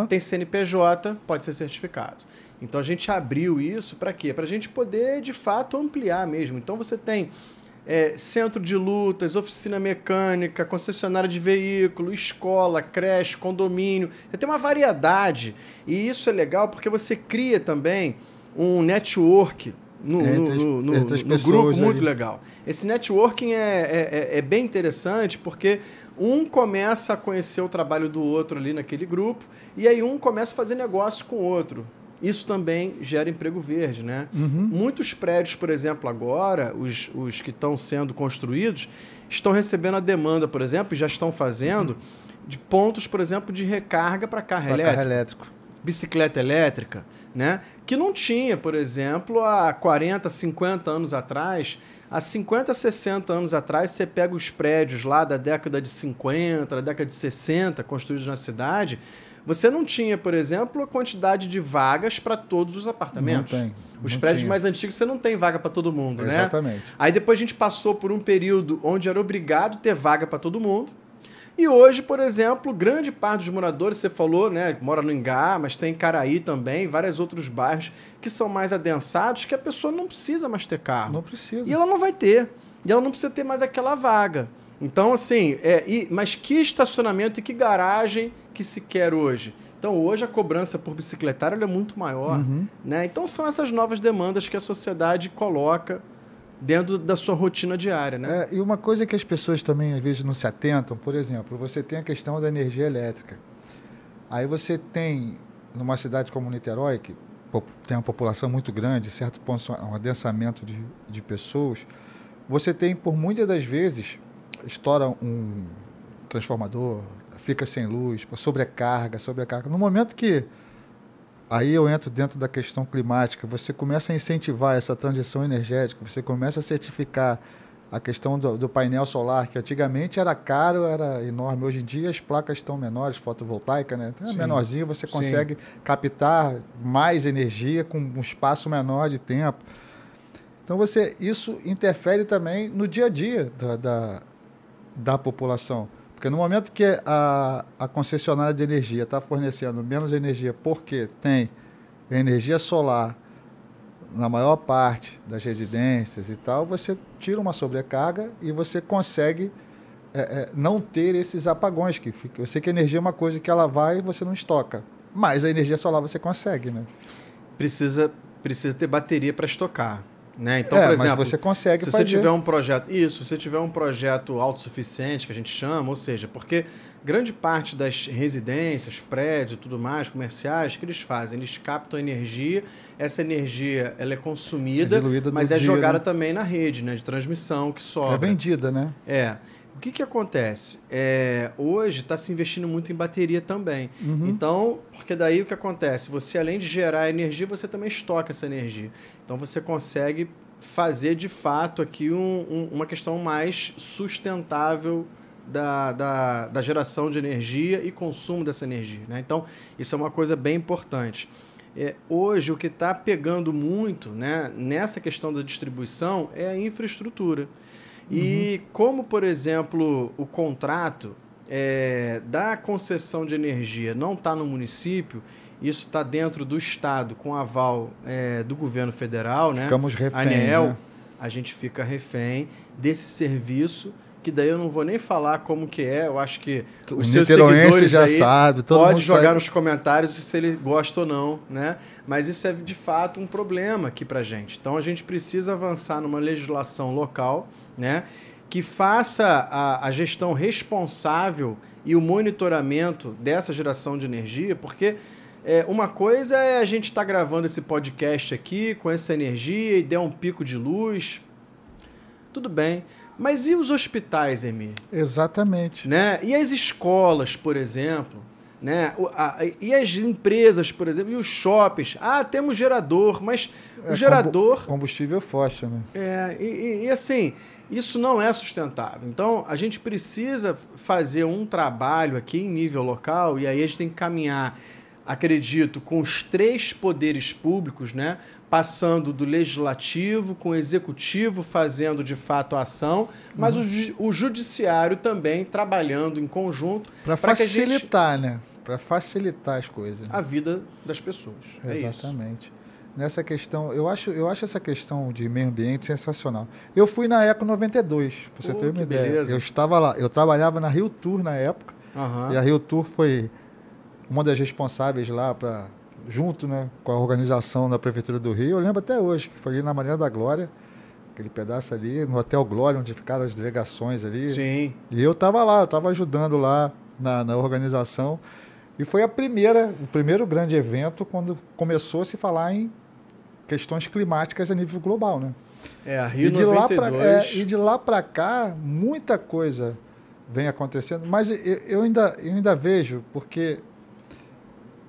Tem CNPJ, pode ser certificado. Então, a gente abriu isso para quê? Para a gente poder, de fato, ampliar mesmo. Então, você tem centro de lutas, oficina mecânica, concessionária de veículo, escola, creche, condomínio. Você tem uma variedade. E isso é legal porque você cria também um network no grupo muito legal. Esse networking é bem interessante porque um começa a conhecer o trabalho do outro ali naquele grupo e aí um começa a fazer negócio com o outro. Isso também gera emprego verde, né? Muitos prédios, por exemplo, agora, os que estão sendo construídos, estão recebendo a demanda, por exemplo, e já estão fazendo de pontos, por exemplo, de recarga para carro elétrico. Bicicleta elétrica, né? Que não tinha, por exemplo, há 40, 50 anos atrás. Há 50, 60 anos atrás, você pega os prédios lá da década de 50, da década de 60, construídos na cidade... Você não tinha, por exemplo, a quantidade de vagas para todos os apartamentos. Não tem. Os prédios mais antigos você não tem vaga para todo mundo, né? Exatamente. Aí depois a gente passou por um período onde era obrigado ter vaga para todo mundo. E hoje, por exemplo, grande parte dos moradores, você falou, né, mora no Ingá, mas tem Caraí também, vários outros bairros que são mais adensados, que a pessoa não precisa mais ter carro. Não precisa. E ela não vai ter. E ela não precisa ter mais aquela vaga. Então, assim, mas que estacionamento e que garagem que se quer hoje? Então, hoje a cobrança por bicicletário é muito maior. Né? Então, são essas novas demandas que a sociedade coloca dentro da sua rotina diária. Né? E uma coisa que as pessoas também, às vezes, não se atentam, por exemplo, você tem a questão da energia elétrica. Aí você tem, numa cidade como Niterói, que tem uma população muito grande, certo ponto, um adensamento de pessoas, você tem, por muitas das vezes... estoura um transformador, fica sem luz, sobrecarga. No momento que aí eu entro dentro da questão climática, você começa a incentivar essa transição energética, você começa a certificar a questão do painel solar, que antigamente era caro, era enorme. Hoje em dia as placas estão menores, fotovoltaica, né? Então, menorzinho, você consegue captar mais energia com um espaço menor de tempo. Então isso interfere também no dia a dia da população. Porque no momento que a concessionária de energia está fornecendo menos energia porque tem energia solar na maior parte das residências e tal, você tira uma sobrecarga e você consegue não ter esses apagões. Eu sei que a energia é uma coisa que ela vai e você não estoca. Mas a energia solar você consegue, né? Precisa ter bateria para estocar. Né? Então, por exemplo, mas você consegue se fazer. Você tiver um projeto, se você tiver um projeto autossuficiente, que a gente chama, ou seja, porque grande parte das residências, prédios e tudo mais, comerciais, que eles fazem? Eles captam energia, essa energia ela é consumida, mas é jogada também na rede, né, de transmissão, que sobra. É vendida, né? O que acontece? Hoje está se investindo muito em bateria também. Então, porque daí o que acontece? Você, além de gerar energia, você também estoca essa energia. Então, você consegue fazer, de fato, aqui uma questão mais sustentável da geração de energia e consumo dessa energia. Né? Então, isso é uma coisa bem importante. Hoje, o que está pegando muito, né, nessa questão da distribuição é a infraestrutura. E como, por exemplo, o contrato da concessão de energia não está no município, isso está dentro do Estado, com aval do governo federal, né? Ficamos refém, ANEEL, né? A gente fica refém desse serviço que daí eu não vou nem falar como que é, eu acho que os O seus niteroense seguidores já aí sabe, todo pode mundo jogar sabe. nos comentários se ele gosta ou não, né? Mas isso é de fato um problema aqui pra gente. Então a gente precisa avançar numa legislação local, né, que faça a gestão responsável e o monitoramento dessa geração de energia, porque uma coisa é a gente estar gravando esse podcast aqui com essa energia e der um pico de luz, tudo bem. Mas e os hospitais, Emir? Exatamente. Né? E as escolas, por exemplo? Né? E as empresas, por exemplo? E os shoppings? Ah, temos gerador, mas o gerador... Combustível fóssil, né? E assim, isso não é sustentável. Então, a gente precisa fazer um trabalho aqui em nível local, e aí a gente tem que caminhar, acredito, com os 3 poderes públicos, né? Passando do legislativo com o executivo fazendo de fato a ação, mas o judiciário também trabalhando em conjunto para facilitar, né? Para facilitar as coisas. A vida das pessoas. Exatamente. Isso. Nessa questão, eu acho essa questão de meio ambiente sensacional. Eu fui na Eco 92, para você ter uma ideia. Beleza. Eu estava lá, eu trabalhava na Rio Tour na época, e a Rio Tour foi uma das responsáveis lá para... junto, né, com a organização da Prefeitura do Rio, eu lembro até hoje, que foi ali na Marina da Glória, aquele pedaço ali, no Hotel Glória, onde ficaram as delegações ali. Sim. E eu estava lá, eu estava ajudando lá na organização, e foi o primeiro grande evento quando começou a se falar em questões climáticas a nível global, né? A Rio 92... E de lá para cá, muita coisa vem acontecendo, mas eu ainda vejo, porque...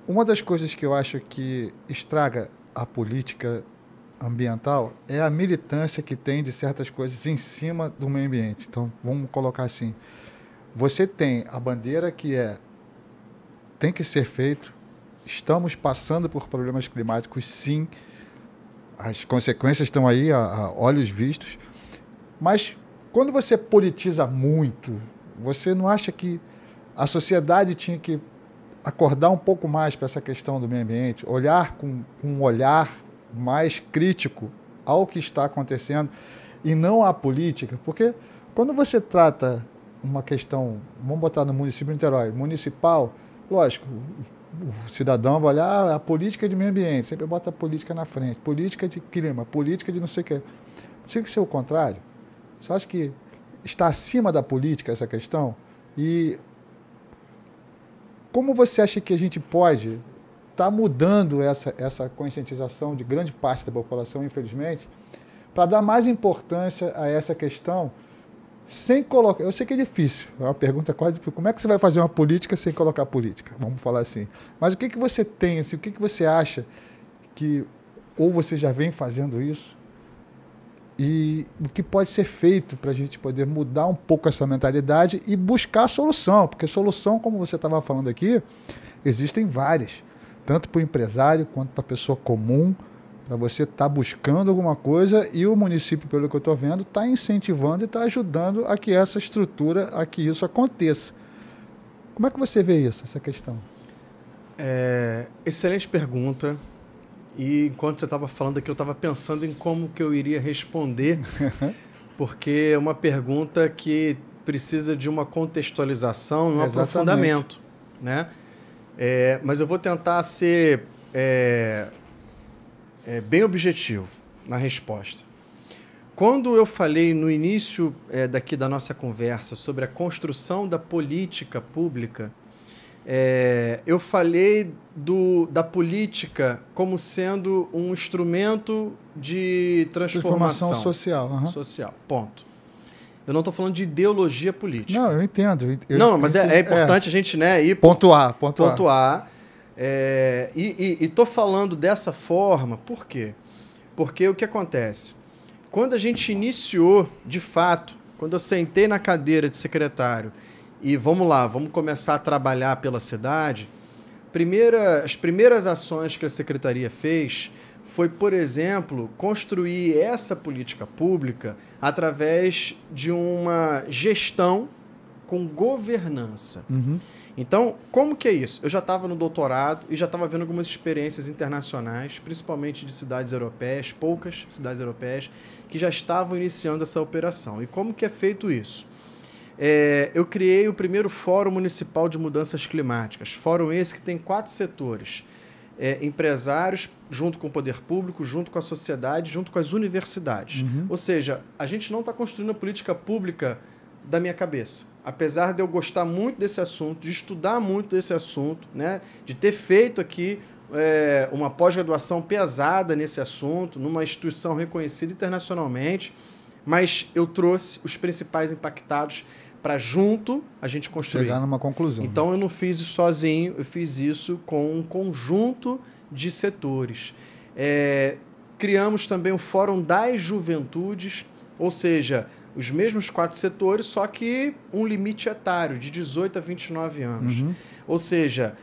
Uma das coisas que eu acho que estraga a política ambiental é a militância que tem de certas coisas em cima do meio ambiente. Então, vamos colocar assim. Você tem a bandeira que tem que ser feito, estamos passando por problemas climáticos, sim, as consequências estão aí a olhos vistos, mas quando você politiza muito, você não acha que a sociedade tinha que acordar um pouco mais para essa questão do meio ambiente, olhar com um olhar mais crítico ao que está acontecendo e não à política? Porque quando você trata uma questão, vamos botar no município de Niterói, municipal, lógico, o cidadão vai olhar a política de meio ambiente, sempre bota a política na frente, política de clima, política de não sei o quê. Tinha que ser o contrário. Você acha que está acima da política essa questão? E como você acha que a gente pode estar mudando essa conscientização de grande parte da população, infelizmente, para dar mais importância a essa questão, sem colocar... Eu sei que é difícil, é uma pergunta quase... Como é que você vai fazer uma política sem colocar política? Vamos falar assim. Mas o que você tem, assim, o que você acha que... Ou você já vem fazendo isso? E o que pode ser feito para a gente poder mudar um pouco essa mentalidade e buscar solução, porque solução, como você estava falando aqui, existem várias, tanto para o empresário quanto para a pessoa comum, para você estar buscando alguma coisa, e o município, pelo que eu estou vendo, está incentivando e está ajudando a que essa estrutura, a que isso aconteça. Como é que você vê isso, essa questão? Excelente pergunta. E enquanto você estava falando aqui, eu estava pensando em como que eu iria responder, porque é uma pergunta que precisa de uma contextualização e um aprofundamento, né? Mas eu vou tentar ser bem objetivo na resposta. Quando eu falei no início daqui da nossa conversa sobre a construção da política pública, eu falei da política como sendo um instrumento de transformação social. Social, ponto. Eu não estou falando de ideologia política. Não, eu entendo. Mas é importante a gente ir pontuar. E estou falando dessa forma, por quê? Porque o que acontece? Quando a gente iniciou, de fato, quando eu sentei na cadeira de secretário e vamos começar a trabalhar pela cidade, as primeiras ações que a secretaria fez foi, por exemplo, construir essa política pública através de uma gestão com governança. Uhum. Então, como que é isso? Eu já estava no doutorado e já estava vendo algumas experiências internacionais, principalmente de cidades europeias, poucas cidades europeias, que já estavam iniciando essa operação. E como que é feito isso? eu criei o primeiro Fórum Municipal de Mudanças Climáticas. Fórum esse que tem 4 setores. Empresários, junto com o poder público, junto com a sociedade, junto com as universidades. Ou seja, a gente não está construindo a política pública da minha cabeça. Apesar de eu gostar muito desse assunto, de estudar muito desse assunto, né, de ter feito aqui uma pós-graduação pesada nesse assunto, numa instituição reconhecida internacionalmente, mas eu trouxe os principais impactados para junto a gente construir. Chegar numa conclusão. Então eu não fiz isso sozinho, eu fiz isso com um conjunto de setores. Criamos também o Fórum das Juventudes, ou seja, os mesmos 4 setores, só que um limite etário de 18 a 29 anos. Ou seja,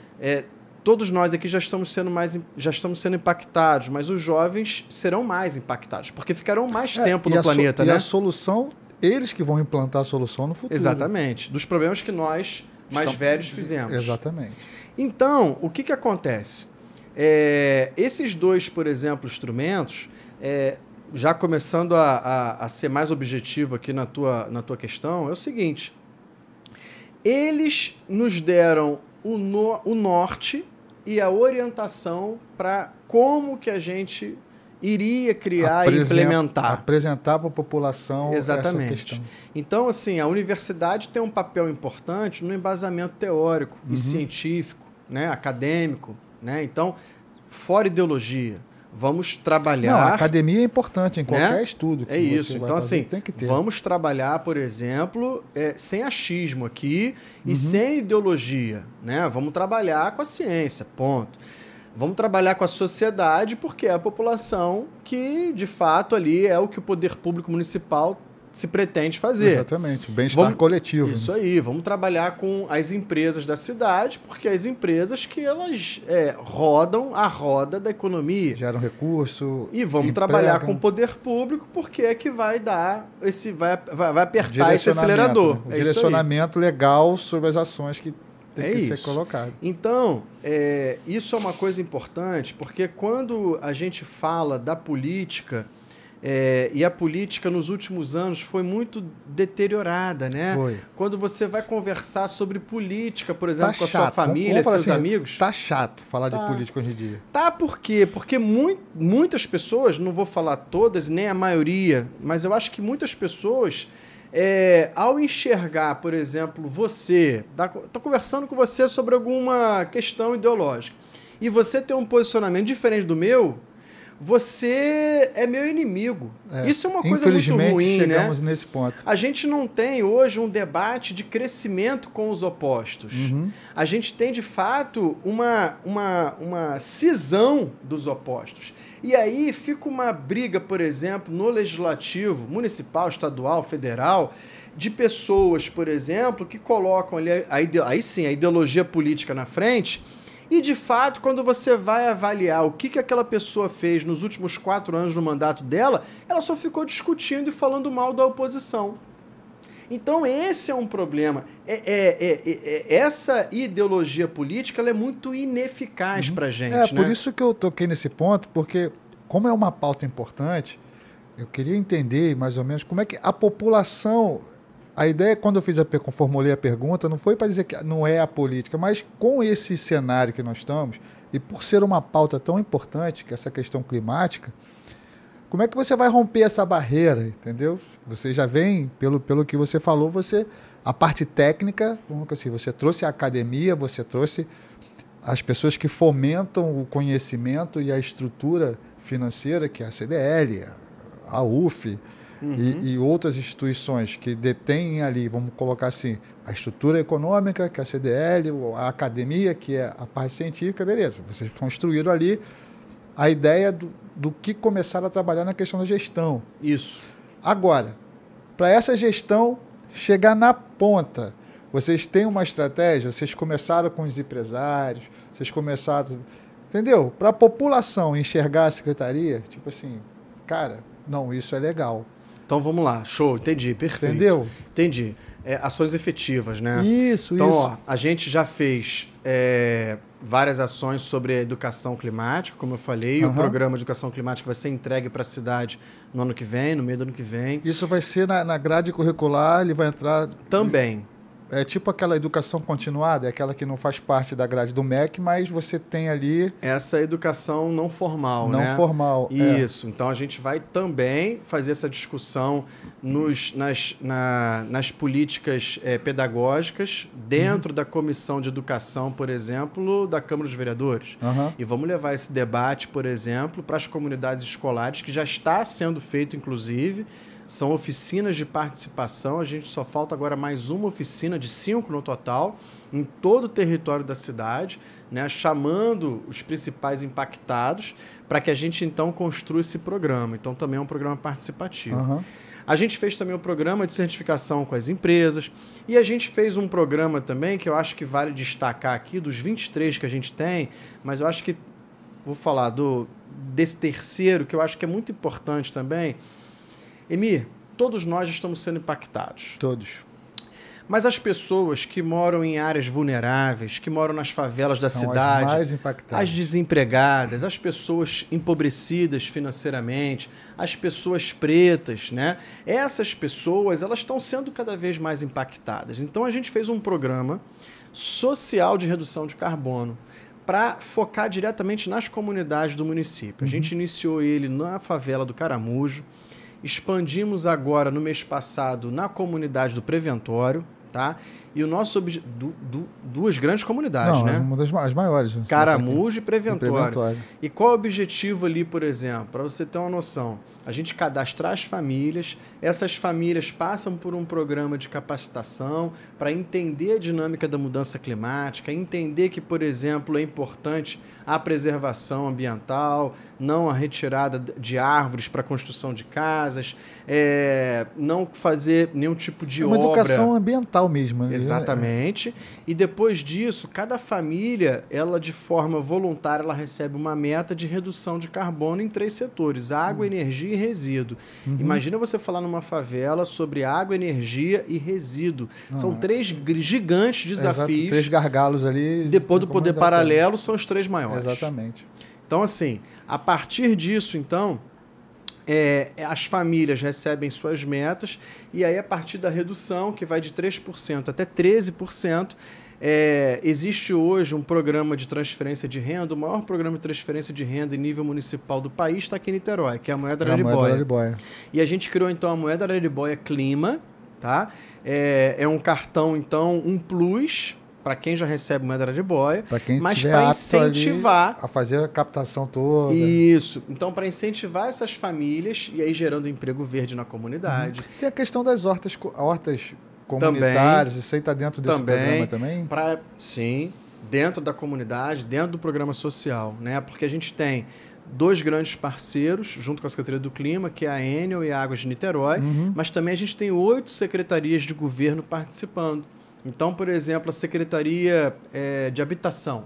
todos nós aqui já estamos sendo impactados, mas os jovens serão mais impactados, porque ficarão mais tempo no planeta, né? E a solução, eles que vão implantar a solução no futuro. Exatamente. Dos problemas que nós, mais velhos, fizemos. Exatamente. Então, o que acontece? Esses 2, por exemplo, instrumentos, já começando a ser mais objetivo aqui na tua questão, é o seguinte. Eles nos deram o norte e a orientação para como que a gente iria criar e implementar. Apresentar para a população essa questão. Então, assim, a universidade tem um papel importante no embasamento teórico e científico, né, acadêmico, né? Então, fora ideologia, vamos trabalhar... Não, a academia é importante em qualquer estudo. Que isso. Então, assim, tem que ter. Vamos trabalhar, por exemplo, sem achismo aqui e sem ideologia, né? Vamos trabalhar com a ciência, ponto. Vamos trabalhar com a sociedade, porque é a população que, de fato, ali é o que o poder público municipal se pretende fazer. Exatamente, bem-estar coletivo. Isso aí, vamos trabalhar com as empresas da cidade, porque as empresas que elas rodam a roda da economia. Geram recurso. E vamos trabalhar com o poder público, porque é que vai dar vai apertar esse acelerador. Né? O direcionamento legal sobre as ações que tem que ser colocado. Então, isso é uma coisa importante, porque quando a gente fala da política, e a política nos últimos anos foi muito deteriorada, né? Foi. Quando você vai conversar sobre política, por exemplo, com a sua família, seus amigos... Tá chato falar de política hoje em dia. Tá, por quê? Porque muitas pessoas, não vou falar todas, nem a maioria, mas eu acho que muitas pessoas... ao enxergar, por exemplo, você... Estou conversando com você sobre alguma questão ideológica e você tem um posicionamento diferente do meu, você é meu inimigo. Isso é uma coisa muito ruim, chegamos nesse ponto. A gente não tem hoje um debate de crescimento com os opostos. A gente tem, de fato, uma cisão dos opostos. E aí fica uma briga, por exemplo, no legislativo, municipal, estadual, federal, de pessoas, por exemplo, que colocam ali aí sim a ideologia política na frente. E, de fato, quando você vai avaliar o que aquela pessoa fez nos últimos 4 anos no mandato dela, ela só ficou discutindo e falando mal da oposição. Então, esse é um problema. Essa ideologia política ela é muito ineficaz para a gente. Por isso que eu toquei nesse ponto, porque, como é uma pauta importante, eu queria entender mais ou menos como é que a população... A ideia, quando eu formulei a pergunta, não foi para dizer que não é a política, mas com esse cenário que nós estamos, e por ser uma pauta tão importante, que é essa questão climática, como é que você vai romper essa barreira, entendeu? Você já vem, pelo que você falou, a parte técnica, assim, você trouxe a academia, você trouxe as pessoas que fomentam o conhecimento e a estrutura financeira, que é a CDL, a UF, e outras instituições que detêm ali, vamos colocar assim, a estrutura econômica, que é a CDL, a academia, que é a parte científica, beleza. Vocês construíram ali a ideia do que começaram a trabalhar na questão da gestão. Isso. Agora, para essa gestão chegar na ponta, vocês têm uma estratégia, vocês começaram com os empresários, vocês começaram... Entendeu? Para a população enxergar a secretaria, tipo assim, cara, não, isso é legal. Então vamos lá, show, entendi, perfeito. Entendeu? Entendi. Ações efetivas, né? Isso. Então, ó, a gente já fez várias ações sobre a educação climática, como eu falei, o programa de educação climática vai ser entregue para a cidade no ano que vem, no meio do ano que vem. Isso vai ser na grade curricular, ele vai entrar... Também. É tipo aquela educação continuada, é aquela que não faz parte da grade do MEC, mas você tem ali... Essa educação não formal, né? Não formal. Isso. Então, a gente vai também fazer essa discussão nas políticas pedagógicas dentro da Comissão de Educação, por exemplo, da Câmara dos Vereadores. E vamos levar esse debate, por exemplo, para as comunidades escolares, que já está sendo feito, inclusive. São oficinas de participação, a gente só falta agora mais uma oficina, de 5 no total, em todo o território da cidade, né, chamando os principais impactados para que a gente, então, construa esse programa. Então, também é um programa participativo. A gente fez também um programa de certificação com as empresas e a gente fez um programa também que eu acho que vale destacar aqui, dos 23 que a gente tem, mas eu acho que, vou falar desse terceiro, que eu acho que é muito importante também. Emir, todos nós estamos sendo impactados. Todos. Mas as pessoas que moram em áreas vulneráveis, que moram nas favelas da cidade, as mais impactadas, as desempregadas, as pessoas empobrecidas financeiramente, as pessoas pretas, né? Essas pessoas, elas estão sendo cada vez mais impactadas. Então, a gente fez um programa social de redução de carbono para focar diretamente nas comunidades do município. A gente iniciou ele na favela do Caramujo, expandimos agora, no mês passado, na comunidade do Preventório, tá? E o nosso objetivo... duas grandes comunidades, né? Uma das maiores. Caramujo e Preventório. E qual é o objetivo ali, por exemplo? Para você ter uma noção, a gente cadastrar as famílias, essas famílias passam por um programa de capacitação para entender a dinâmica da mudança climática, entender que, por exemplo, é importante a preservação ambiental, não a retirada de árvores para a construção de casas, não fazer nenhum tipo de obra. É uma educação ambiental mesmo. Né? Exatamente. E depois disso, cada família, ela de forma voluntária, ela recebe uma meta de redução de carbono em 3 setores: água, energia e resíduo. Imagina você falar numa favela sobre água, energia e resíduo. São 3 gigantes desafios. 3 gargalos ali. Depois do poder paralelo, são os 3 maiores. Exatamente. Então, assim, a partir disso, então, as famílias recebem suas metas e aí, a partir da redução, que vai de 3% até 13%, existe hoje um programa de transferência de renda, o maior programa de transferência de renda em nível municipal do país está aqui em Niterói, que é a moeda Araribóia. E a gente criou, então, a moeda Araribóia Clima, tá? É um cartão, então, um plus para quem já recebe moeda Araribóia, mas para incentivar a fazer a captação toda. Isso. Então, para incentivar essas famílias e aí gerando emprego verde na comunidade. Tem a questão das hortas comunitárias, também, isso aí está dentro desse programa também? Sim, dentro da comunidade, dentro do programa social, né? Porque a gente tem 2 grandes parceiros, junto com a Secretaria do Clima, que é a Enel e a Águas de Niterói, mas também a gente tem 8 secretarias de governo participando. Então, por exemplo, a Secretaria de Habitação.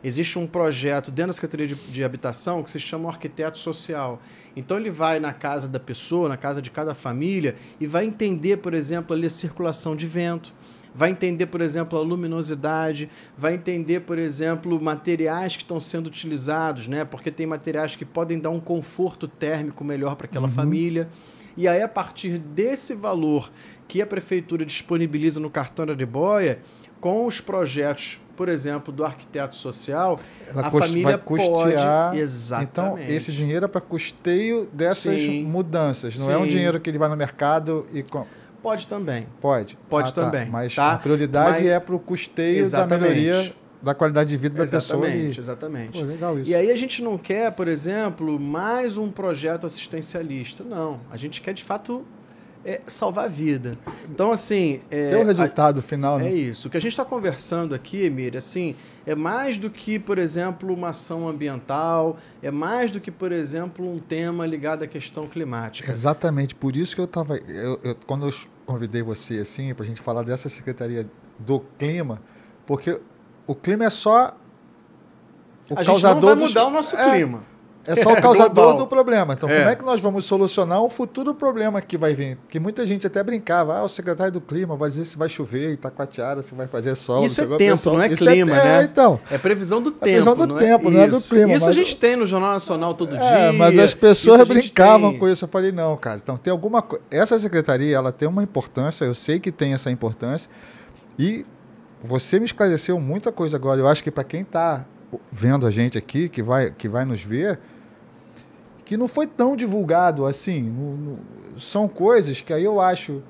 Existe um projeto dentro da Secretaria de Habitação que se chama o Arquiteto Social. Então, ele vai na casa da pessoa, na casa de cada família, e vai entender, por exemplo, ali a circulação de vento, vai entender, por exemplo, a luminosidade, vai entender, por exemplo, materiais que estão sendo utilizados, né? Porque tem materiais que podem dar um conforto térmico melhor para aquela família. E aí, a partir desse valor que a prefeitura disponibiliza no cartão Araribóia, com os projetos, por exemplo, do arquiteto social, a família pode... Exatamente. Então, esse dinheiro é para custeio dessas mudanças. Não é um dinheiro que ele vai no mercado e compra. Pode também. Pode também. Mas tá? A prioridade é para o custeio da melhoria da qualidade de vida da pessoa. Exatamente. Pô, legal isso. E aí a gente não quer, por exemplo, mais um projeto assistencialista. Não. A gente quer, de fato, salvar a vida. Então, assim... Tem o resultado final, né? É isso. O que a gente está conversando aqui, Emília, assim, é mais do que, por exemplo, uma ação ambiental, é mais do que, por exemplo, um tema ligado à questão climática. Exatamente. Por isso que eu estava... Quando eu convidei você, assim, para a gente falar dessa Secretaria do Clima, porque o clima é só... A gente não vai mudar o nosso clima. é só o causador global. do problema. Então, como é que nós vamos solucionar um futuro problema que vai vir? Porque muita gente até brincava, o secretário do clima vai dizer se vai chover, Itacoatiara, se vai fazer sol. Isso é tempo, não é clima, né? Então. É previsão do tempo. Previsão do tempo, não é do clima. Isso a gente tem no Jornal Nacional todo dia. Mas as pessoas brincavam com isso. Eu falei, não, cara, então tem alguma coisa. Essa secretaria, ela tem uma importância, eu sei que tem essa importância, e você me esclareceu muita coisa agora. Eu acho que para quem está vendo a gente aqui, que vai nos ver, que não foi tão divulgado assim. São coisas que aí eu acho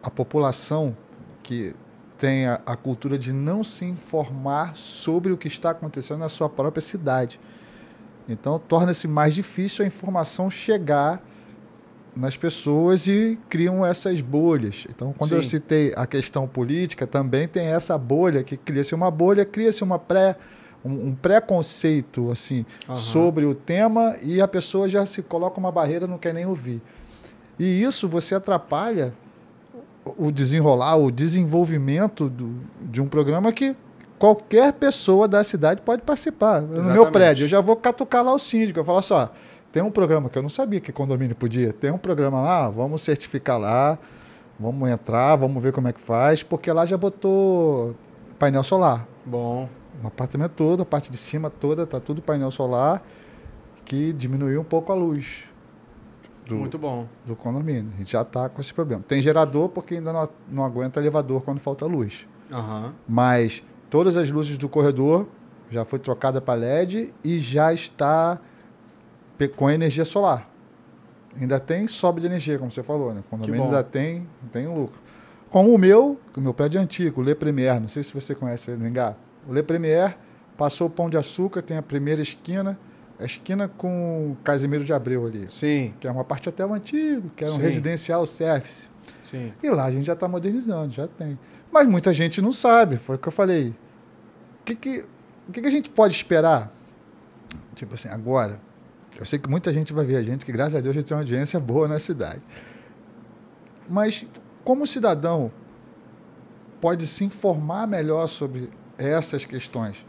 a população que tem a cultura de não se informar sobre o que está acontecendo na sua própria cidade. Então, torna-se mais difícil a informação chegar nas pessoas e criam essas bolhas. Então, quando eu citei a questão política, também tem essa bolha, que cria-se uma bolha, cria-se um preconceito assim, sobre o tema, e a pessoa já se coloca uma barreira, não quer nem ouvir. E isso você atrapalha o desenvolvimento de um programa que qualquer pessoa da cidade pode participar. Exatamente. No meu prédio, eu já vou catucar lá o síndico, eu falo só, tem um programa que eu não sabia que condomínio podia, tem um programa lá, vamos certificar lá, vamos entrar, vamos ver como é que faz, porque lá já botou painel solar. Bom. O apartamento todo, a parte de cima toda, tá tudo painel solar, que diminuiu um pouco a luz. Muito bom. Do condomínio. A gente já está com esse problema. Tem gerador porque ainda não aguenta elevador quando falta luz. Mas todas as luzes do corredor já foi trocada para LED e já está com energia solar. Ainda tem sobra de energia, como você falou, né? O condomínio ainda tem lucro. Como o meu prédio é antigo, o Le Premier, não sei se você conhece ele no Engar. O Le Premier passou o Pão de Açúcar, tem a primeira esquina, a esquina com o Casimiro de Abreu ali. Sim. Que é uma parte até antigo, que era um residencial service. Sim. E lá a gente já está modernizando, já tem. Mas muita gente não sabe, foi o que eu falei. O que a gente pode esperar? Tipo assim, agora, eu sei que muita gente vai ver a gente, que graças a Deus a gente tem uma audiência boa na cidade. Mas como o cidadão pode se informar melhor sobre essas questões?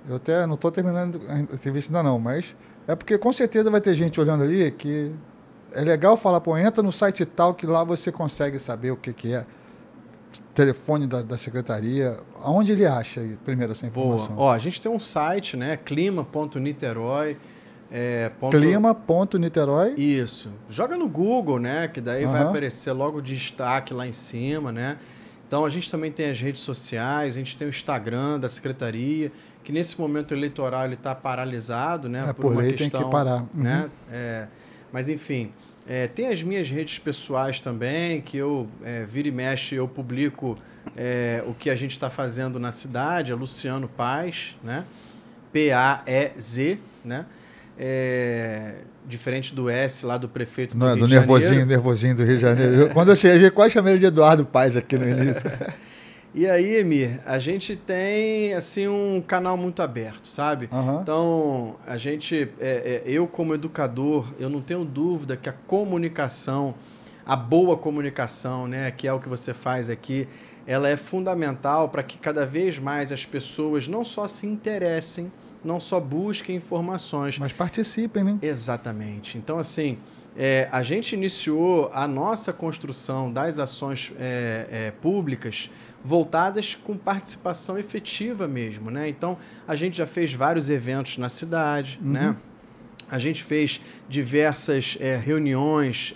Eu até não estou terminando a entrevista ainda não, mas é porque com certeza vai ter gente olhando ali que é legal falar, pô, entra no site tal que lá você consegue saber o que é. Telefone da secretaria, aonde ele acha aí, primeiro essa informação? Boa. Ó, a gente tem um site, né, clima.niterói. Clima.niterói. Isso. Joga no Google, né, que daí vai aparecer logo de destaque lá em cima, né? Então a gente também tem as redes sociais, a gente tem o Instagram da secretaria, que nesse momento eleitoral ele está paralisado, né? Por uma questão, tem que parar. Né? Mas enfim, tem as minhas redes pessoais também, que eu vira e mexe, eu publico o que a gente está fazendo na cidade, é Luciano Paes, né? P-A-E-Z, né? Diferente do S lá do prefeito do Rio de Janeiro. Nervosinho do Rio de Janeiro. Quando eu cheguei, quase chamei ele de Eduardo Paes aqui no início. E aí, Emir, a gente tem assim um canal muito aberto, sabe? Então, a gente, eu como educador, eu não tenho dúvida que a comunicação, a boa comunicação, né, que é o que você faz aqui, ela é fundamental para que cada vez mais as pessoas não só se interessem, não só busquem informações, mas participem, né? Exatamente. Então, assim, a gente iniciou a nossa construção das ações públicas voltadas com participação efetiva mesmo, né? Então, a gente já fez vários eventos na cidade, né? A gente fez diversas reuniões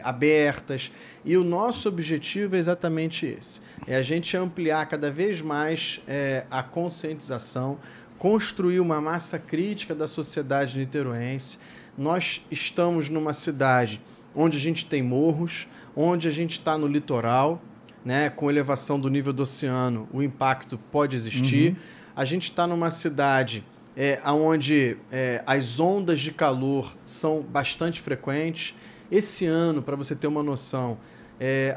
abertas e o nosso objetivo é exatamente esse. É a gente ampliar cada vez mais a conscientização, construir uma massa crítica da sociedade niteroense. Nós estamos numa cidade onde a gente tem morros, onde a gente está no litoral, né? Com elevação do nível do oceano, o impacto pode existir. A gente está numa cidade onde as ondas de calor são bastante frequentes. Esse ano, para você ter uma noção,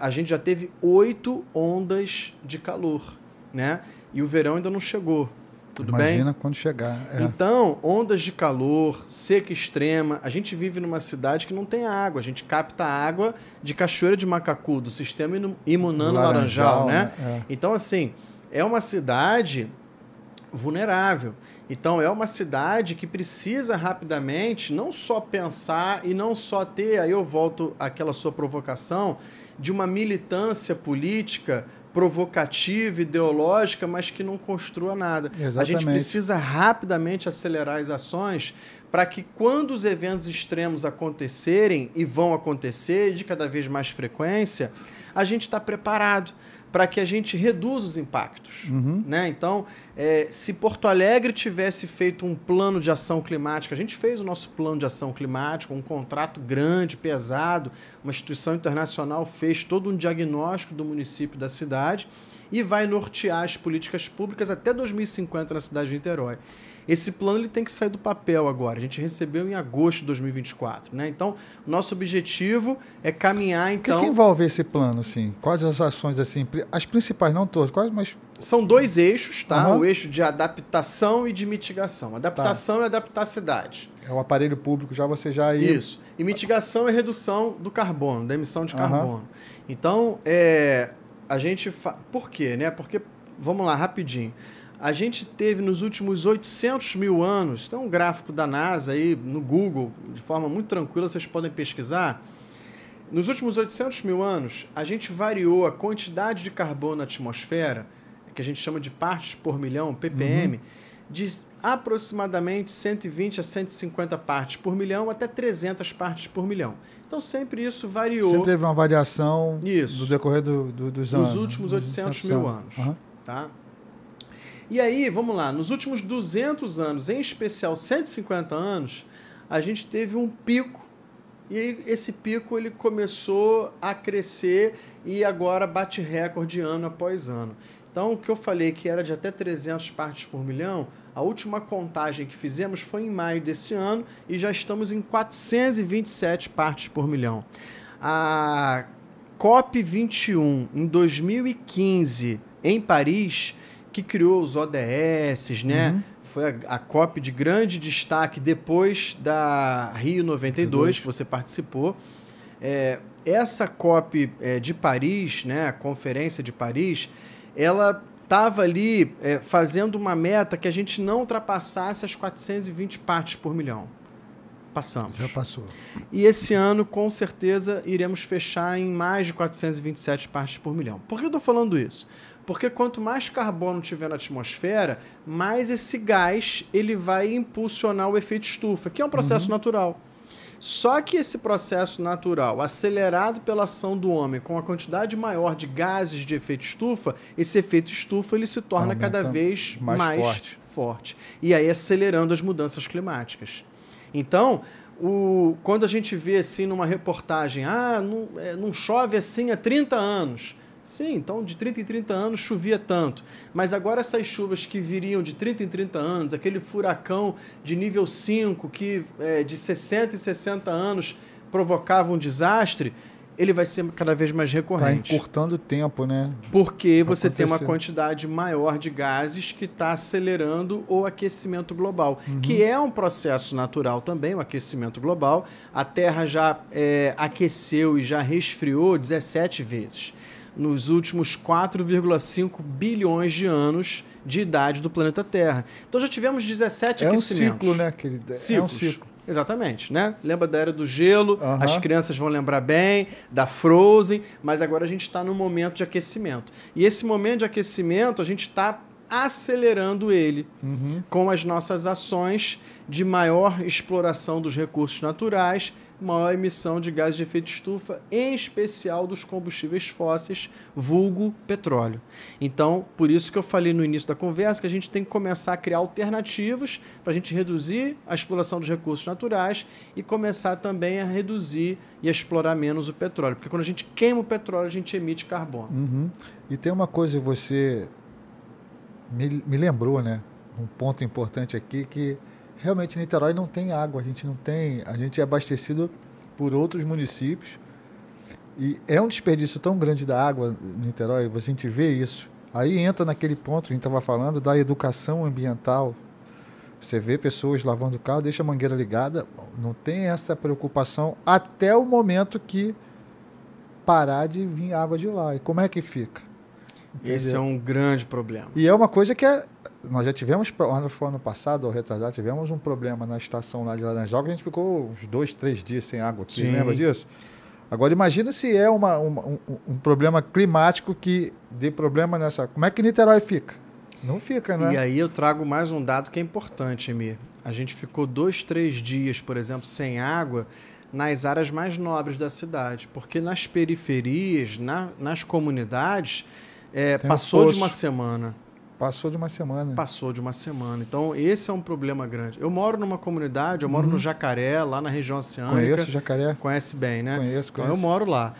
a gente já teve 8 ondas de calor, né? E o verão ainda não chegou. Tudo bem? Imagina quando chegar. Então, ondas de calor, seca extrema. A gente vive numa cidade que não tem água. A gente capta água de Cachoeira de Macacu, do sistema imunano laranjal, né? Então, assim, é uma cidade vulnerável. Então, é uma cidade que precisa rapidamente não só pensar e não só ter, aí eu volto àquela sua provocação, de uma militância política provocativa, ideológica, mas que não construa nada. Exatamente. A gente precisa rapidamente acelerar as ações para que quando os eventos extremos acontecerem, e vão acontecer de cada vez mais frequência, a gente está preparado para que a gente reduza os impactos. Né? Então, se Porto Alegre tivesse feito um plano de ação climática, a gente fez o nosso plano de ação climática, um contrato grande, pesado, uma instituição internacional fez todo um diagnóstico do município, da cidade, e vai nortear as políticas públicas até 2050 na cidade de Niterói. Esse plano ele tem que sair do papel agora. A gente recebeu em agosto de 2024. Né? Então, nosso objetivo é caminhar, então... O que envolve esse plano, assim? Quais as ações, assim? As principais, não todas, quais, mas... São 2 eixos, tá? O eixo de adaptação e de mitigação. Adaptação é adaptar a cidade. É o aparelho público, você já aí... Isso. E mitigação é redução do carbono, da emissão de carbono. Então, a gente... Por quê? Né? Porque, vamos lá, rapidinho. A gente teve nos últimos 800 mil anos, tem um gráfico da NASA aí no Google, de forma muito tranquila, vocês podem pesquisar. Nos últimos 800 mil anos, a gente variou a quantidade de carbono na atmosfera, que a gente chama de partes por milhão, ppm, de aproximadamente 120 a 150 partes por milhão até 300 partes por milhão. Então, sempre isso variou. Sempre teve uma variação no decorrer dos anos. Nos últimos 800 mil anos. Tá? E aí, vamos lá, nos últimos 200 anos, em especial 150 anos, a gente teve um pico, e esse pico ele começou a crescer e agora bate recorde ano após ano. Então, o que eu falei que era de até 300 partes por milhão, a última contagem que fizemos foi em maio desse ano e já estamos em 427 partes por milhão. A COP21, em 2015, em Paris, que criou os ODS, né? Foi a COP de grande destaque depois da Rio 92, que você participou. Essa COP de Paris, né? A Conferência de Paris, ela estava ali fazendo uma meta que a gente não ultrapassasse as 420 partes por milhão. Passamos. Já passou. E esse ano, com certeza, iremos fechar em mais de 427 partes por milhão. Por que eu estou falando isso? Porque quanto mais carbono tiver na atmosfera, mais esse gás ele vai impulsionar o efeito estufa, que é um processo natural. Só que esse processo natural, acelerado pela ação do homem, com a quantidade maior de gases de efeito estufa, esse efeito estufa ele se torna cada vez mais forte. E aí acelerando as mudanças climáticas. Então, quando a gente vê assim numa reportagem, não chove assim há 30 anos... Sim, então de 30 em 30 anos chovia tanto. Mas agora essas chuvas que viriam de 30 em 30 anos, aquele furacão de nível 5 que de 60 em 60 anos provocava um desastre, ele vai ser cada vez mais recorrente. Está encurtando o tempo, né? Porque você tem uma quantidade maior de gases que está acelerando o aquecimento global, que é um processo natural também, o aquecimento global. A Terra já aqueceu e já resfriou 17 vezes. Nos últimos 4,5 bilhões de anos de idade do planeta Terra. Então já tivemos 17 aquecimentos. É um ciclo, né? É um ciclo. Exatamente, né? Lembra da Era do Gelo, as crianças vão lembrar bem, da Frozen, mas agora a gente está num momento de aquecimento. E esse momento de aquecimento, a gente está acelerando ele com as nossas ações de maior exploração dos recursos naturais, maior emissão de gases de efeito estufa, em especial dos combustíveis fósseis, vulgo petróleo. Então, por isso que eu falei no início da conversa que a gente tem que começar a criar alternativas para a gente reduzir a exploração dos recursos naturais e começar também a reduzir e a explorar menos o petróleo. Porque quando a gente queima o petróleo, a gente emite carbono. E tem uma coisa que você me lembrou, né? Um ponto importante aqui que realmente Niterói não tem água, a gente é abastecido por outros municípios e é um desperdício tão grande da água em Niterói, a gente vê isso. Aí entra naquele ponto que a gente estava falando da educação ambiental. Você vê pessoas lavando o carro, deixa a mangueira ligada, não tem essa preocupação até o momento que parar de vir água de lá. E como é que fica? Entendeu? Esse é um grande problema. E é uma coisa que nós já tivemos, ano passado, ou retrasado, tivemos um problema na estação lá de Laranjal, que a gente ficou uns 2, 3 dias sem água aqui, lembra disso? Agora, imagina se é um problema climático que dê problema nessa... Como é que Niterói fica? Não fica, né? E aí eu trago mais um dado que é importante, Emir. A gente ficou 2, 3 dias, por exemplo, sem água nas áreas mais nobres da cidade, porque nas periferias, nas comunidades, passou de uma semana. Passou de uma semana. Passou de uma semana. Então, esse é um problema grande. Eu moro numa comunidade, eu moro no Jacaré, lá na região oceânica. Conheço o Jacaré. Conhece bem, né? Conheço. Então, eu moro lá.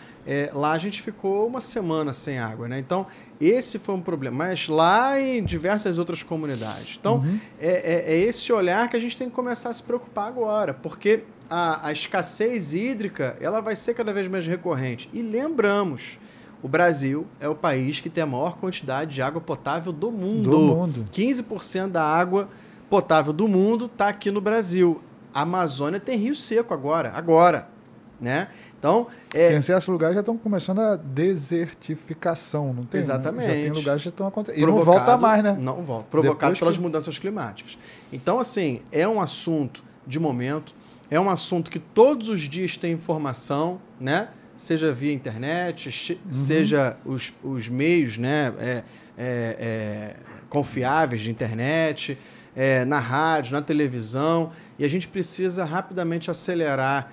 Lá a gente ficou uma semana sem água, né? Então, esse foi um problema. Mas lá em diversas outras comunidades. Então, é esse olhar que a gente tem que começar a se preocupar agora, porque a escassez hídrica ela vai ser cada vez mais recorrente. E lembramos, o Brasil é o país que tem a maior quantidade de água potável do mundo. 15% da água potável do mundo está aqui no Brasil. A Amazônia tem rio seco agora, né? Então, em certos lugares já estão começando a desertificação, não tem? Exatamente. Né? Já tem lugares que já estão acontecendo. E não volta mais, né? Não volta. Provocado pelas mudanças climáticas. Então, assim, é um assunto de momento, é um assunto que todos os dias tem informação, né? Seja via internet, seja os meios, né? Confiáveis de internet, na rádio, na televisão. E a gente precisa rapidamente acelerar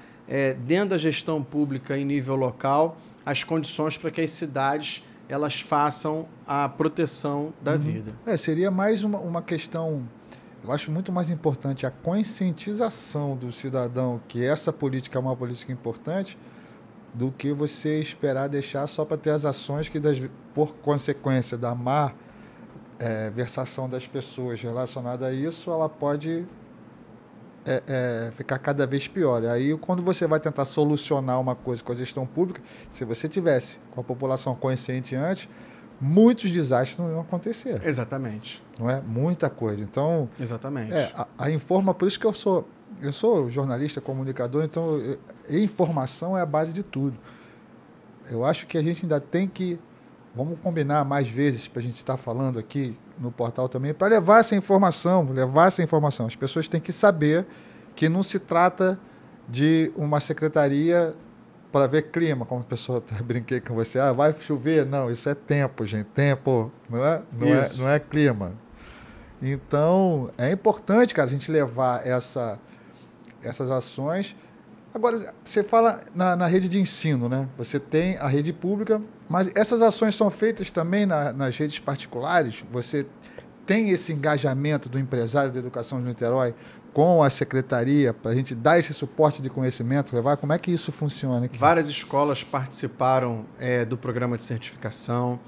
dentro da gestão pública em nível local, as condições para que as cidades elas façam a proteção da vida. Seria mais uma questão, eu acho muito mais importante a conscientização do cidadão que essa política é uma política importante do que você esperar deixar só para ter as ações que, por consequência da má versação das pessoas relacionada a isso, ela pode... ficar cada vez pior. Aí, quando você vai tentar solucionar uma coisa com a gestão pública, se você tivesse com a população consciente antes, muitos desastres não iam acontecer. Exatamente. Não é? Muita coisa. Então, exatamente. Por isso que eu sou jornalista, comunicador, então informação é a base de tudo. Eu acho que a gente ainda tem que, vamos combinar mais vezes para a gente estar falando aqui no portal também, para levar essa informação. As pessoas têm que saber que não se trata de uma secretaria para ver clima, como a pessoa brinquei com você, vai chover. Não, isso é tempo, gente. Tempo, não é clima. Então, é importante, cara, a gente levar essas ações. Agora, você fala na rede de ensino, né? Você tem a rede pública, mas essas ações são feitas também nas redes particulares? Você tem esse engajamento do empresário da educação de Niterói com a secretaria para a gente dar esse suporte de conhecimento, levar? Como é que isso funciona aqui? Várias escolas participaram do programa de certificação.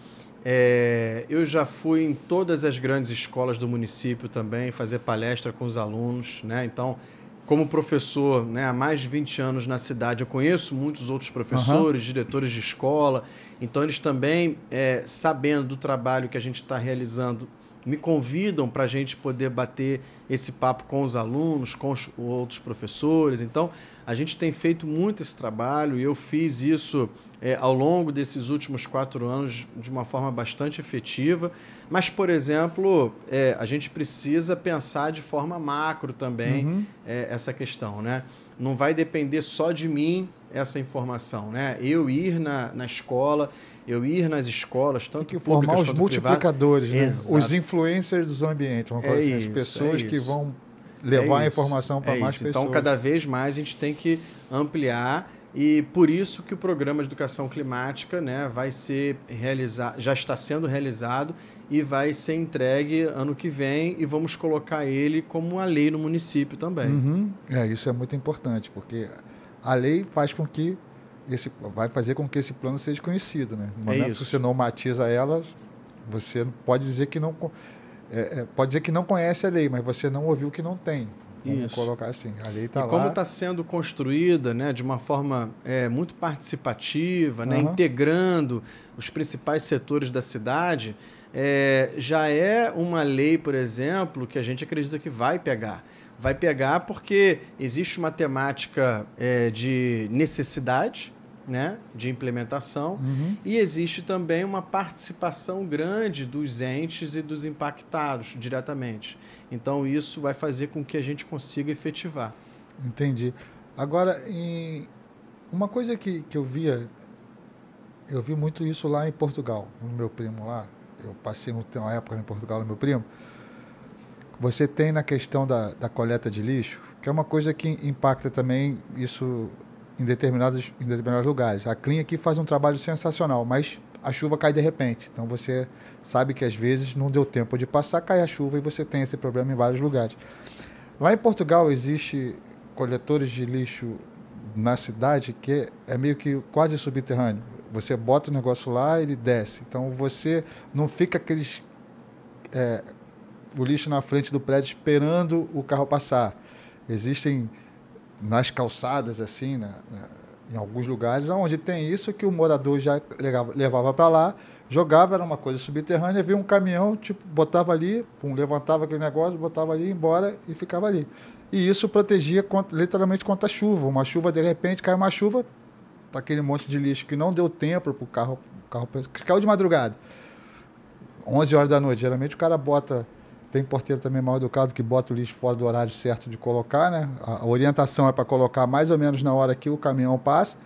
Eu já fui em todas as grandes escolas do município também, fazer palestra com os alunos, né? Então, como professor, né, há mais de 20 anos na cidade, eu conheço muitos outros professores, diretores de escola, então eles também, sabendo do trabalho que a gente está realizando, me convidam para a gente poder bater esse papo com os alunos, com os outros professores. Então, a gente tem feito muito esse trabalho e eu fiz isso ao longo desses últimos 4 anos de uma forma bastante efetiva. Mas, por exemplo, a gente precisa pensar de forma macro também essa questão, né? Não vai depender só de mim essa informação, né? Eu ir na escola, eu ir nas escolas, tanto públicas formar os quanto multiplicadores, né? Exato. Os influencers dos ambientes, as pessoas que vão levar a informação para mais pessoas. Então, cada vez mais a gente tem que ampliar e por isso que o programa de educação climática, né, vai ser realizado, já está sendo realizado e vai ser entregue ano que vem e vamos colocar ele como uma lei no município também. Isso é muito importante, porque a lei faz com que vai fazer com que esse plano seja conhecido, né? No momento que você normatiza ela, você pode dizer que não pode dizer que não conhece a lei, mas você não ouviu que não tem. Vamos colocar assim, a lei está lá. E como está sendo construída, né, de uma forma muito participativa, né, integrando os principais setores da cidade, já é uma lei, por exemplo, que a gente acredita que vai pegar. Vai pegar porque existe uma temática de necessidade, né, de implementação, e existe também uma participação grande dos entes e dos impactados diretamente. Então, isso vai fazer com que a gente consiga efetivar. Entendi. Agora, uma coisa que eu vi muito isso lá em Portugal, no meu primo lá. Eu passei uma época em Portugal no meu primo. Você tem na questão da coleta de lixo, que é uma coisa que impacta também isso em determinados lugares. A Clean aqui faz um trabalho sensacional, mas a chuva cai de repente. Então você sabe que às vezes não deu tempo de passar, cai a chuva e você tem esse problema em vários lugares. Lá em Portugal existe coletores de lixo na cidade que é meio que quase subterrâneo. Você bota o negócio lá, ele desce. Então você não fica o lixo na frente do prédio esperando o carro passar. Existem nas calçadas, assim, em alguns lugares, onde tem isso, que o morador já levava para lá, jogava, era uma coisa subterrânea, via um caminhão, tipo, botava ali, levantava aquele negócio, botava ali, ia embora e ficava ali. E isso protegia literalmente contra a chuva. Uma chuva, de repente, cai uma chuva, tá aquele monte de lixo que não deu tempo para o carro que caiu de madrugada. 11 horas da noite, geralmente o cara bota... Tem porteiro também mal educado que bota o lixo fora do horário certo de colocar, né? A orientação é para colocar mais ou menos na hora que o caminhão passa,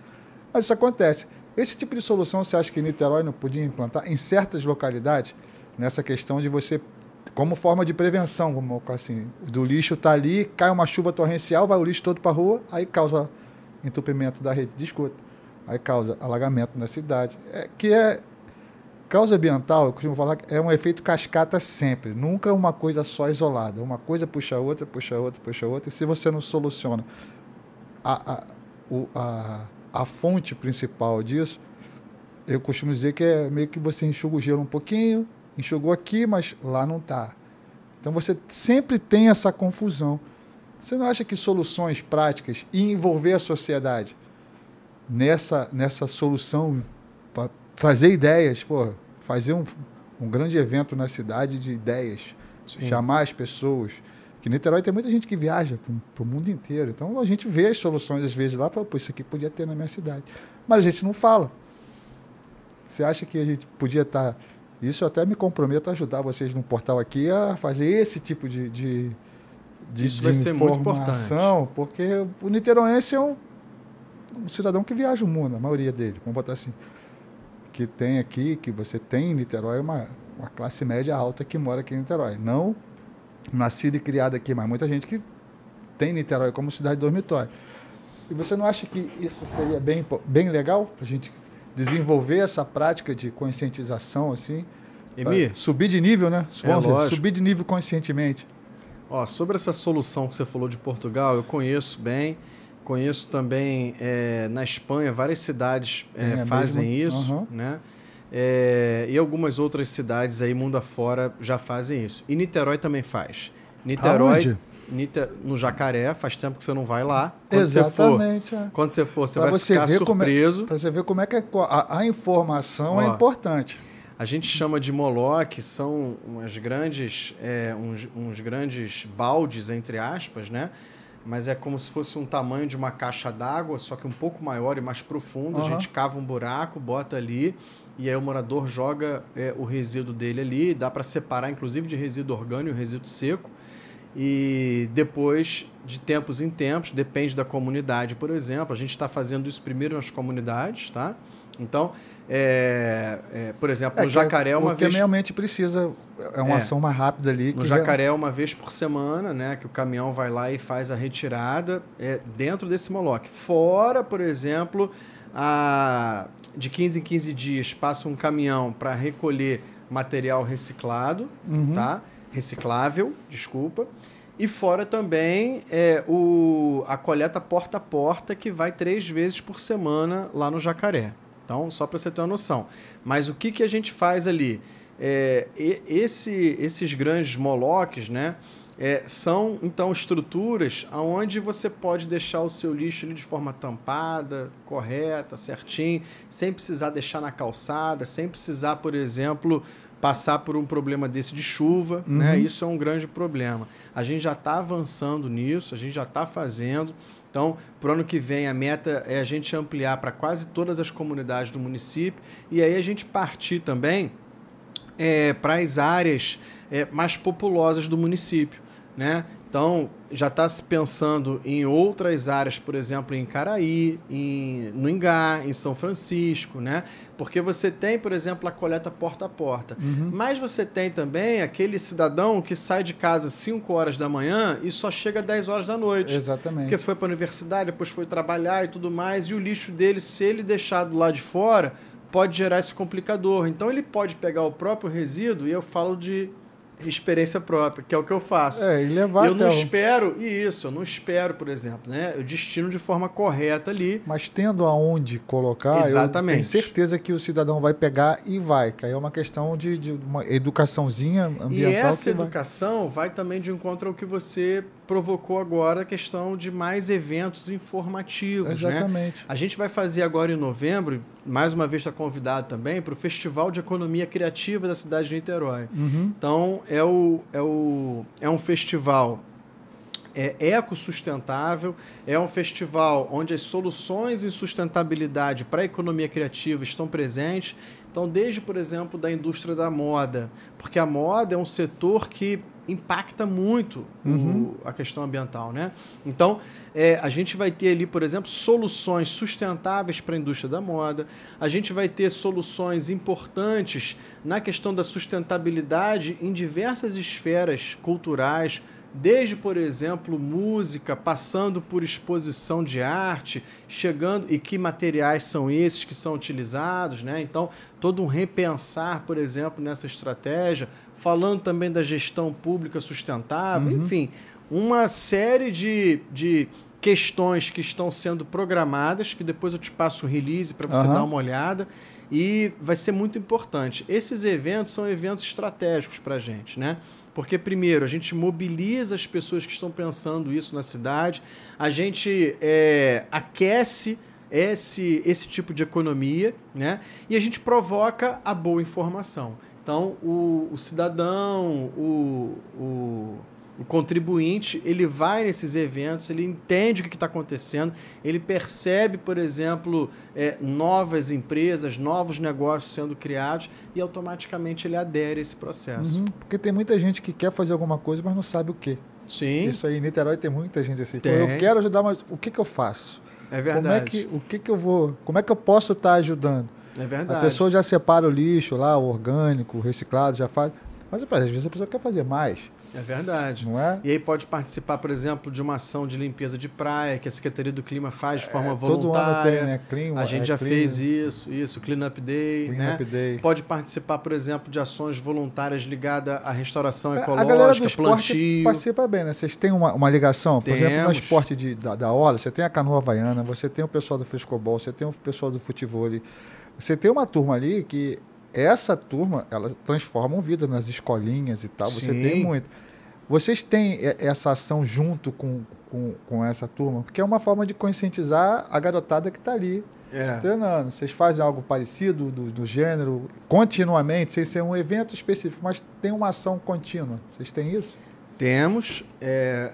mas isso acontece. Esse tipo de solução você acha que Niterói não podia implantar em certas localidades, nessa questão de você, como forma de prevenção, vamos colocar assim, do lixo estar ali, cai uma chuva torrencial, vai o lixo todo para a rua, aí causa entupimento da rede de esgoto, aí causa alagamento na cidade, causa ambiental, eu costumo falar que é um efeito cascata sempre, nunca uma coisa só isolada. Uma coisa puxa a outra, puxa a outra, puxa a outra, e se você não soluciona a fonte principal disso, eu costumo dizer que é meio que você enxuga o gelo um pouquinho, enxugou aqui, mas lá não está. Então você sempre tem essa confusão. Você não acha que soluções práticas e envolver a sociedade nessa solução, trazer ideias, fazer um grande evento na cidade de ideias, sim, chamar as pessoas, que Niterói tem muita gente que viaja para o mundo inteiro, então a gente vê as soluções às vezes lá e fala, isso aqui podia ter na minha cidade, mas a gente não fala. Você acha que a gente podia estar... Isso eu até me comprometo a ajudar vocês no portal aqui a fazer esse tipo de isso vai ser muito importante, porque o niteroense é um cidadão que viaja o mundo, a maioria dele, vamos botar assim, que tem aqui, que você tem em Niterói, uma classe média alta que mora aqui em Niterói. Não nascida e criada aqui, mas muita gente que tem Niterói como cidade dormitório. E você não acha que isso seria bem legal para a gente desenvolver essa prática de conscientização, assim? Subir de nível, né? Subir de nível conscientemente. Sobre essa solução que você falou de Portugal, eu conheço bem. Conheço também, na Espanha, várias cidades fazem isso, né? E algumas outras cidades aí, mundo afora, já fazem isso. E Niterói também faz. Niterói, no Jacaré, faz tempo que você não vai lá. Exatamente. Quando você for, você vai ficar surpreso. Para você ver como é que a informação é importante. A gente chama de moloque, são uns grandes baldes, entre aspas, né? Mas é como se fosse um tamanho de uma caixa d'água, só que um pouco maior e mais profundo. A gente cava um buraco, bota ali, e aí o morador joga o resíduo dele ali. Dá para separar, inclusive, de resíduo orgânico e resíduo seco. E depois, de tempos em tempos, depende da comunidade, por exemplo. A gente está fazendo isso primeiro nas comunidades, tá? Então, por exemplo, no Jacaré uma vez... O que realmente precisa é uma ação mais rápida ali. No Jacaré uma vez por semana, né, que o caminhão vai lá e faz a retirada dentro desse moloque. Fora, por exemplo, de 15 em 15 dias passa um caminhão para recolher material reciclado, tá? Reciclável, desculpa. E fora também a coleta porta a porta, que vai 3 vezes por semana lá no Jacaré. Então, só para você ter uma noção. Mas o que a gente faz ali? Esses grandes moloques, né, são, então, estruturas onde você pode deixar o seu lixo ali de forma tampada, correta, certinho, sem precisar deixar na calçada, sem precisar, por exemplo, passar por um problema desse de chuva, né? Isso é um grande problema. A gente já está avançando nisso, a gente já está fazendo. Então, para o ano que vem, a meta é a gente ampliar para quase todas as comunidades do município e aí a gente partir também para as áreas mais populosas do município, né? Então, já está se pensando em outras áreas, por exemplo, em Caraí, no Ingá, em São Francisco, né? Porque você tem, por exemplo, a coleta porta a porta. Mas você tem também aquele cidadão que sai de casa às 5 horas da manhã e só chega às 10 horas da noite. Exatamente. Porque foi para a universidade, depois foi trabalhar e tudo mais, e o lixo dele, se ele deixar do lado de fora, pode gerar esse complicador. Então, ele pode pegar o próprio resíduo, e eu falo de experiência própria, que é o que eu faço. E levar eu não espero, eu não espero, por exemplo, né? Eu destino de forma correta ali. Mas tendo aonde colocar, exatamente, eu tenho certeza que o cidadão vai pegar e vai. Que aí é uma questão de uma educaçãozinha ambiental. E essa educação vai também de encontro ao que você provocou agora, a questão de mais eventos informativos. Exatamente. Né? A gente vai fazer agora em novembro, mais uma vez está convidado também, para o Festival de Economia Criativa da cidade de Niterói. Então, é um festival ecossustentável, é um festival onde as soluções em sustentabilidade para a economia criativa estão presentes. Então, desde, por exemplo, da indústria da moda, porque a moda é um setor que impacta muito a questão ambiental, né? Então, a gente vai ter ali, por exemplo, soluções sustentáveis para a indústria da moda, a gente vai ter soluções importantes na questão da sustentabilidade em diversas esferas culturais, desde, por exemplo, música, passando por exposição de arte, chegando, e que materiais são esses que são utilizados, né? Então, todo um repensar, por exemplo, nessa estratégia, falando também da gestão pública sustentável, enfim, uma série de questões que estão sendo programadas, que depois eu te passo o release para você dar uma olhada, e vai ser muito importante. Esses eventos são eventos estratégicos para a gente, né? Porque, primeiro, a gente mobiliza as pessoas que estão pensando isso na cidade, a gente aquece esse tipo de economia, né? E a gente provoca a boa informação. Então, o cidadão, o contribuinte, ele vai nesses eventos, ele entende o que está acontecendo, ele percebe, por exemplo, novas empresas, novos negócios sendo criados e automaticamente ele adere a esse processo. Porque tem muita gente que quer fazer alguma coisa, mas não sabe o quê. Sim. Isso aí, em Niterói tem muita gente assim. Eu quero ajudar, mas o que eu faço? É verdade. Como é que eu posso estar ajudando? É verdade. A pessoa já separa o lixo lá, o orgânico, o reciclado, já faz. Mas às vezes a pessoa quer fazer mais. É verdade. Não é? E aí pode participar, por exemplo, de uma ação de limpeza de praia, que a Secretaria do Clima faz de forma voluntária. Todo ano tem, né? Clima, a gente já fez isso, Clean Up Day. Clean Up Day. Pode participar, por exemplo, de ações voluntárias ligadas à restauração ecológica, a galera do esporte plantio. Participa bem, né? Vocês têm uma ligação? Por exemplo, no Temos. esporte da orla, você tem a canoa havaiana, você tem o pessoal do frescobol, você tem o pessoal do futebol. Você tem uma turma ali que essa turma, ela transforma vida nas escolinhas e tal. Sim. Você tem muito. Vocês têm essa ação junto com essa turma? Porque é uma forma de conscientizar a garotada que está ali treinando. Vocês fazem algo parecido do gênero continuamente, sem ser um evento específico, mas tem uma ação contínua. Vocês têm isso? Temos.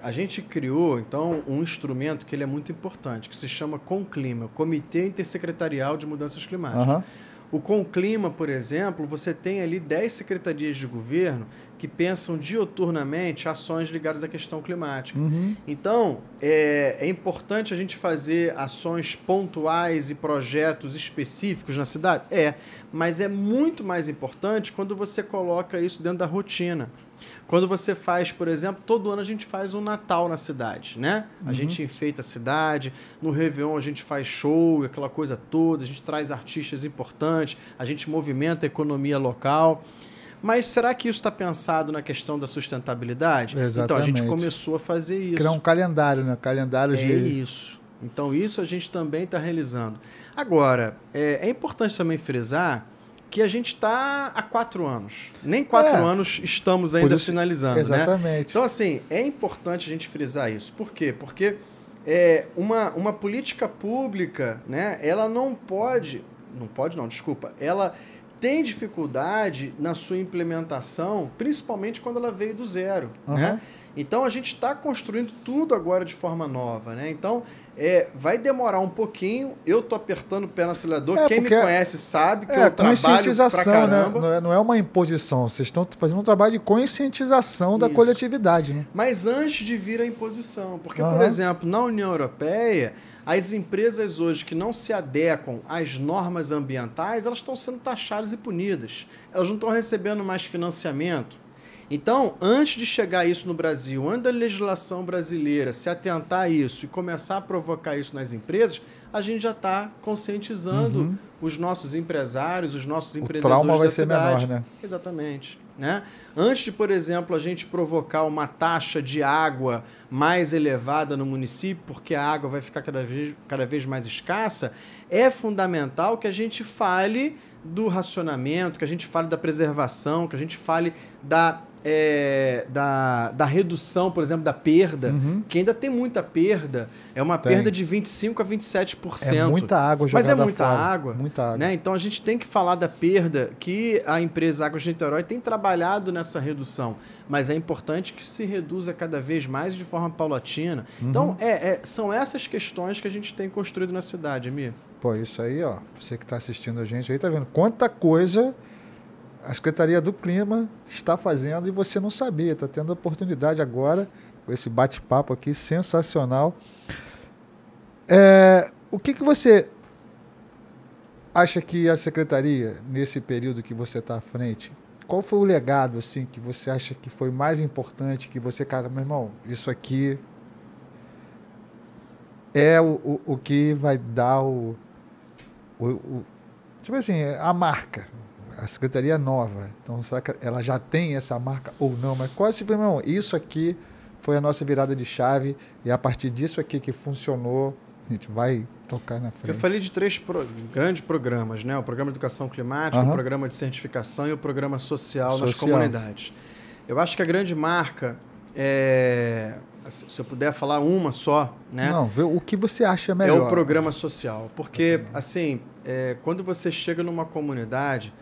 A gente criou, então, um instrumento que ele é muito importante, que se chama CONCLIMA, Comitê Intersecretarial de Mudanças Climáticas. O CONCLIMA, por exemplo, você tem ali 10 secretarias de governo que pensam dioturnamente ações ligadas à questão climática. Então, é importante a gente fazer ações pontuais e projetos específicos na cidade? Mas é muito mais importante quando você coloca isso dentro da rotina. Quando você faz, por exemplo, todo ano a gente faz um Natal na cidade, né? A gente enfeita a cidade, no Réveillon a gente faz show, aquela coisa toda, a gente traz artistas importantes, a gente movimenta a economia local. Mas será que isso está pensado na questão da sustentabilidade? Exatamente. Então, a gente começou a fazer isso. Criar um calendário, né? Calendário de... isso. Então, isso a gente também está realizando. Agora, é importante também frisar que a gente está há 4 anos. Nem 4 anos estamos ainda finalizando. Exatamente. Né? Então, assim, é importante a gente frisar isso. Por quê? Porque uma política pública, né, ela ela tem dificuldade na sua implementação, principalmente quando ela veio do zero. Né? Então, a gente está construindo tudo agora de forma nova, né? Então, vai demorar um pouquinho. Eu tô apertando o pé no acelerador. Quem me conhece sabe que eu trabalho pra caramba. Né? Não é uma imposição. Vocês estão fazendo um trabalho de conscientização da coletividade, né? Mas antes de vir a imposição. Porque, por exemplo, na União Europeia, as empresas hoje que não se adequam às normas ambientais, elas estão sendo taxadas e punidas. Elas não estão recebendo mais financiamento. Então, antes de chegar isso no Brasil, antes da legislação brasileira se atentar a isso e começar a provocar isso nas empresas, a gente já está conscientizando os nossos empresários, os nossos empreendedores da cidade. O trauma vai ser menor, né? Exatamente. Né? Antes de, por exemplo, a gente provocar uma taxa de água mais elevada no município, porque a água vai ficar cada vez mais escassa, é fundamental que a gente fale do racionamento, que a gente fale da preservação, que a gente fale da redução, por exemplo, da perda, que ainda tem muita perda. É uma perda de 25% a 27%. É muita água jogada fora. Mas é muita fora. água. Muita água. Né? Então a gente tem que falar da perda que a empresa Águas de Niterói tem trabalhado nessa redução. Mas é importante que se reduza cada vez mais de forma paulatina. Então, são essas questões que a gente tem construído na cidade, Emir. Pô, isso aí, ó, você que está assistindo a gente aí, tá vendo quanta coisa a Secretaria do Clima está fazendo e você não sabia. Está tendo a oportunidade agora, com esse bate-papo aqui sensacional. O que você acha que a Secretaria, nesse período que você está à frente, qual foi o legado assim, que você acha que foi mais importante, que você, cara, meu irmão, isso aqui é o que vai dar tipo assim, a marca. A secretaria é nova, então será que ela já tem essa marca ou não? Mas quase, meu irmão, isso aqui foi a nossa virada de chave e a partir disso aqui que funcionou, a gente vai tocar na frente. Eu falei de 3 grandes programas, né? O programa de educação climática, o programa de certificação e o programa social nas comunidades. Eu acho que a grande marca se eu puder falar uma só, né? Não, o que você acha melhor. É o programa social, porque assim, quando você chega numa comunidade,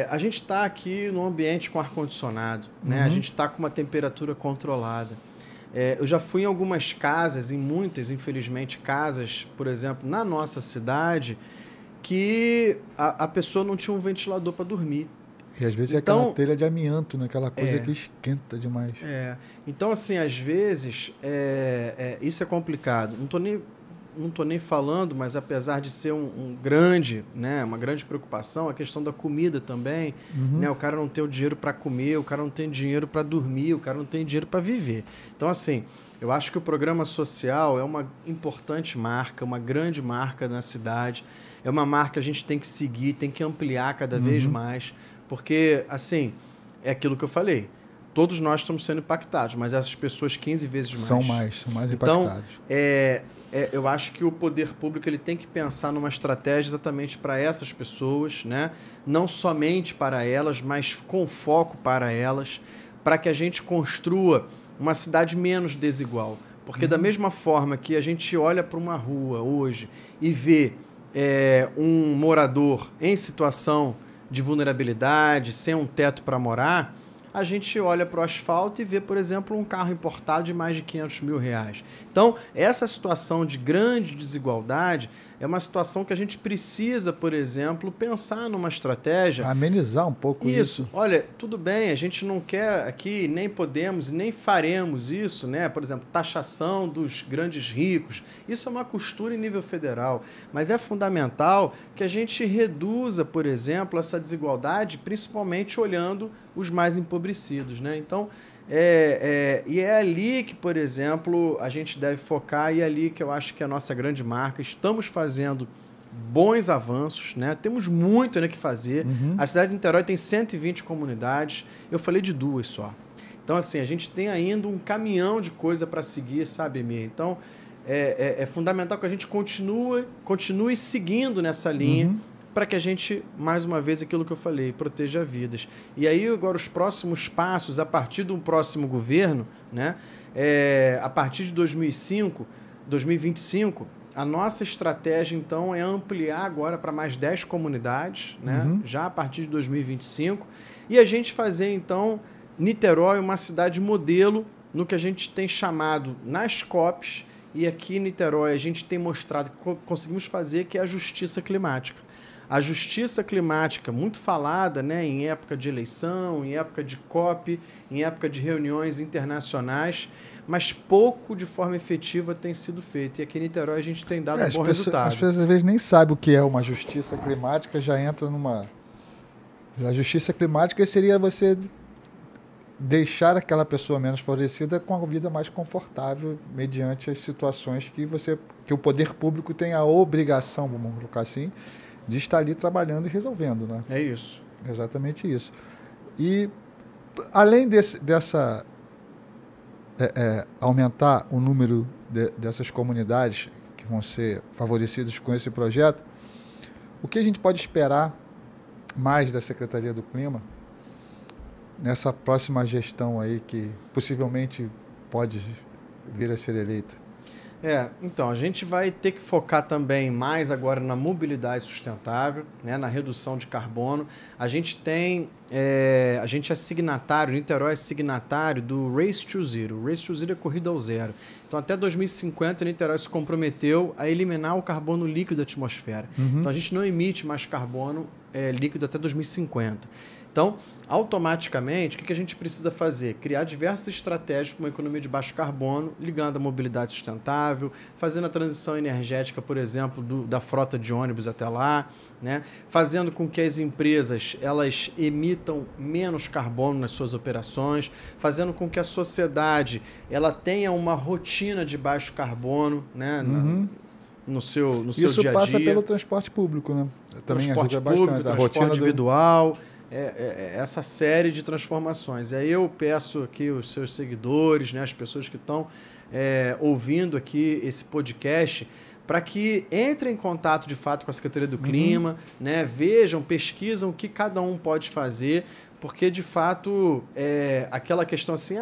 a gente está aqui num ambiente com ar-condicionado, né? A gente está com uma temperatura controlada. Eu já fui em algumas casas, em muitas, infelizmente, casas, por exemplo, na nossa cidade, que a pessoa não tinha um ventilador para dormir. E às vezes então, é aquela telha de amianto, né? Aquela coisa que esquenta demais. Então, assim, às vezes, isso é complicado. Não tô nem falando, mas apesar de ser uma grande preocupação, a questão da comida também, né? O cara não tem o dinheiro para comer, o cara não tem dinheiro para dormir, o cara não tem dinheiro para viver. Então, assim, eu acho que o programa social é uma importante marca, uma grande marca na cidade. É uma marca que a gente tem que seguir, tem que ampliar cada vez mais, porque, assim, é aquilo que eu falei. Todos nós estamos sendo impactados, mas essas pessoas 15 vezes mais. São mais impactados. Então, eu acho que o poder público ele tem que pensar numa estratégia exatamente para essas pessoas, né? Não somente para elas, mas com foco para elas, para que a gente construa uma cidade menos desigual. Porque da mesma forma que a gente olha para uma rua hoje e vê um morador em situação de vulnerabilidade, sem um teto para morar, a gente olha para o asfalto e vê, por exemplo, um carro importado de mais de R$500 mil. Então, essa situação de grande desigualdade é uma situação que a gente precisa, por exemplo, pensar numa estratégia... Amenizar um pouco isso. Olha, tudo bem, a gente não quer aqui, nem podemos e nem faremos isso, né? Por exemplo, taxação dos grandes ricos. Isso é uma costura em nível federal. Mas é fundamental que a gente reduza, por exemplo, essa desigualdade, principalmente olhando os mais empobrecidos, né? Então, e é ali que, por exemplo, a gente deve focar e é ali que eu acho que é a nossa grande marca. Estamos fazendo bons avanços, né? Temos muito ainda que fazer. A cidade de Niterói tem 120 comunidades. Eu falei de 2 só. Então, assim, a gente tem ainda um caminhão de coisa para seguir, sabe, Emir? Então, é fundamental que a gente continue seguindo nessa linha para que a gente, mais uma vez, aquilo que eu falei, proteja vidas. E aí, agora, os próximos passos, a partir de um próximo governo, né? A partir de 2025, a nossa estratégia, então, é ampliar agora para mais 10 comunidades, né? Já a partir de 2025, e a gente fazer, então, Niterói uma cidade modelo no que a gente tem chamado nas COPs, e aqui em Niterói a gente tem mostrado que conseguimos fazer, que é a justiça climática. A justiça climática, muito falada, né, em época de eleição, em época de COP, em época de reuniões internacionais, mas pouco de forma efetiva tem sido feito. E aqui em Niterói a gente tem dado um bom resultado. As pessoas às vezes nem sabem o que é uma justiça climática, já entra numa... A justiça climática seria você deixar aquela pessoa menos favorecida com a vida mais confortável mediante as situações que o poder público tem a obrigação, vamos colocar assim, de estar ali trabalhando e resolvendo, né? É isso. Exatamente isso. E além dessa aumentar o número dessas comunidades que vão ser favorecidas com esse projeto, o que a gente pode esperar mais da Secretaria do Clima nessa próxima gestão aí que possivelmente pode vir a ser eleita? Então, a gente vai ter que focar também mais agora na mobilidade sustentável, né, na redução de carbono. A gente é signatário, Niterói é signatário do Race to Zero. O Race to Zero é corrida ao zero. Então, até 2050, Niterói se comprometeu a eliminar o carbono líquido da atmosfera. Então, a gente não emite mais carbono líquido até 2050. Então, automaticamente, o que a gente precisa fazer? Criar diversas estratégias para uma economia de baixo carbono, ligando a mobilidade sustentável, fazendo a transição energética, por exemplo, da frota de ônibus até lá, né? Fazendo com que as empresas elas emitam menos carbono nas suas operações, fazendo com que a sociedade ela tenha uma rotina de baixo carbono, né? No seu dia a dia. Isso passa pelo transporte público, né? Também transporte ajuda público, bastante. transporte individual, essa série de transformações. E aí eu peço aqui os seus seguidores, né, as pessoas que estão ouvindo aqui esse podcast, para que entrem em contato de fato com a Secretaria do Clima, né, vejam, pesquisam o que cada um pode fazer, porque de fato aquela questão assim,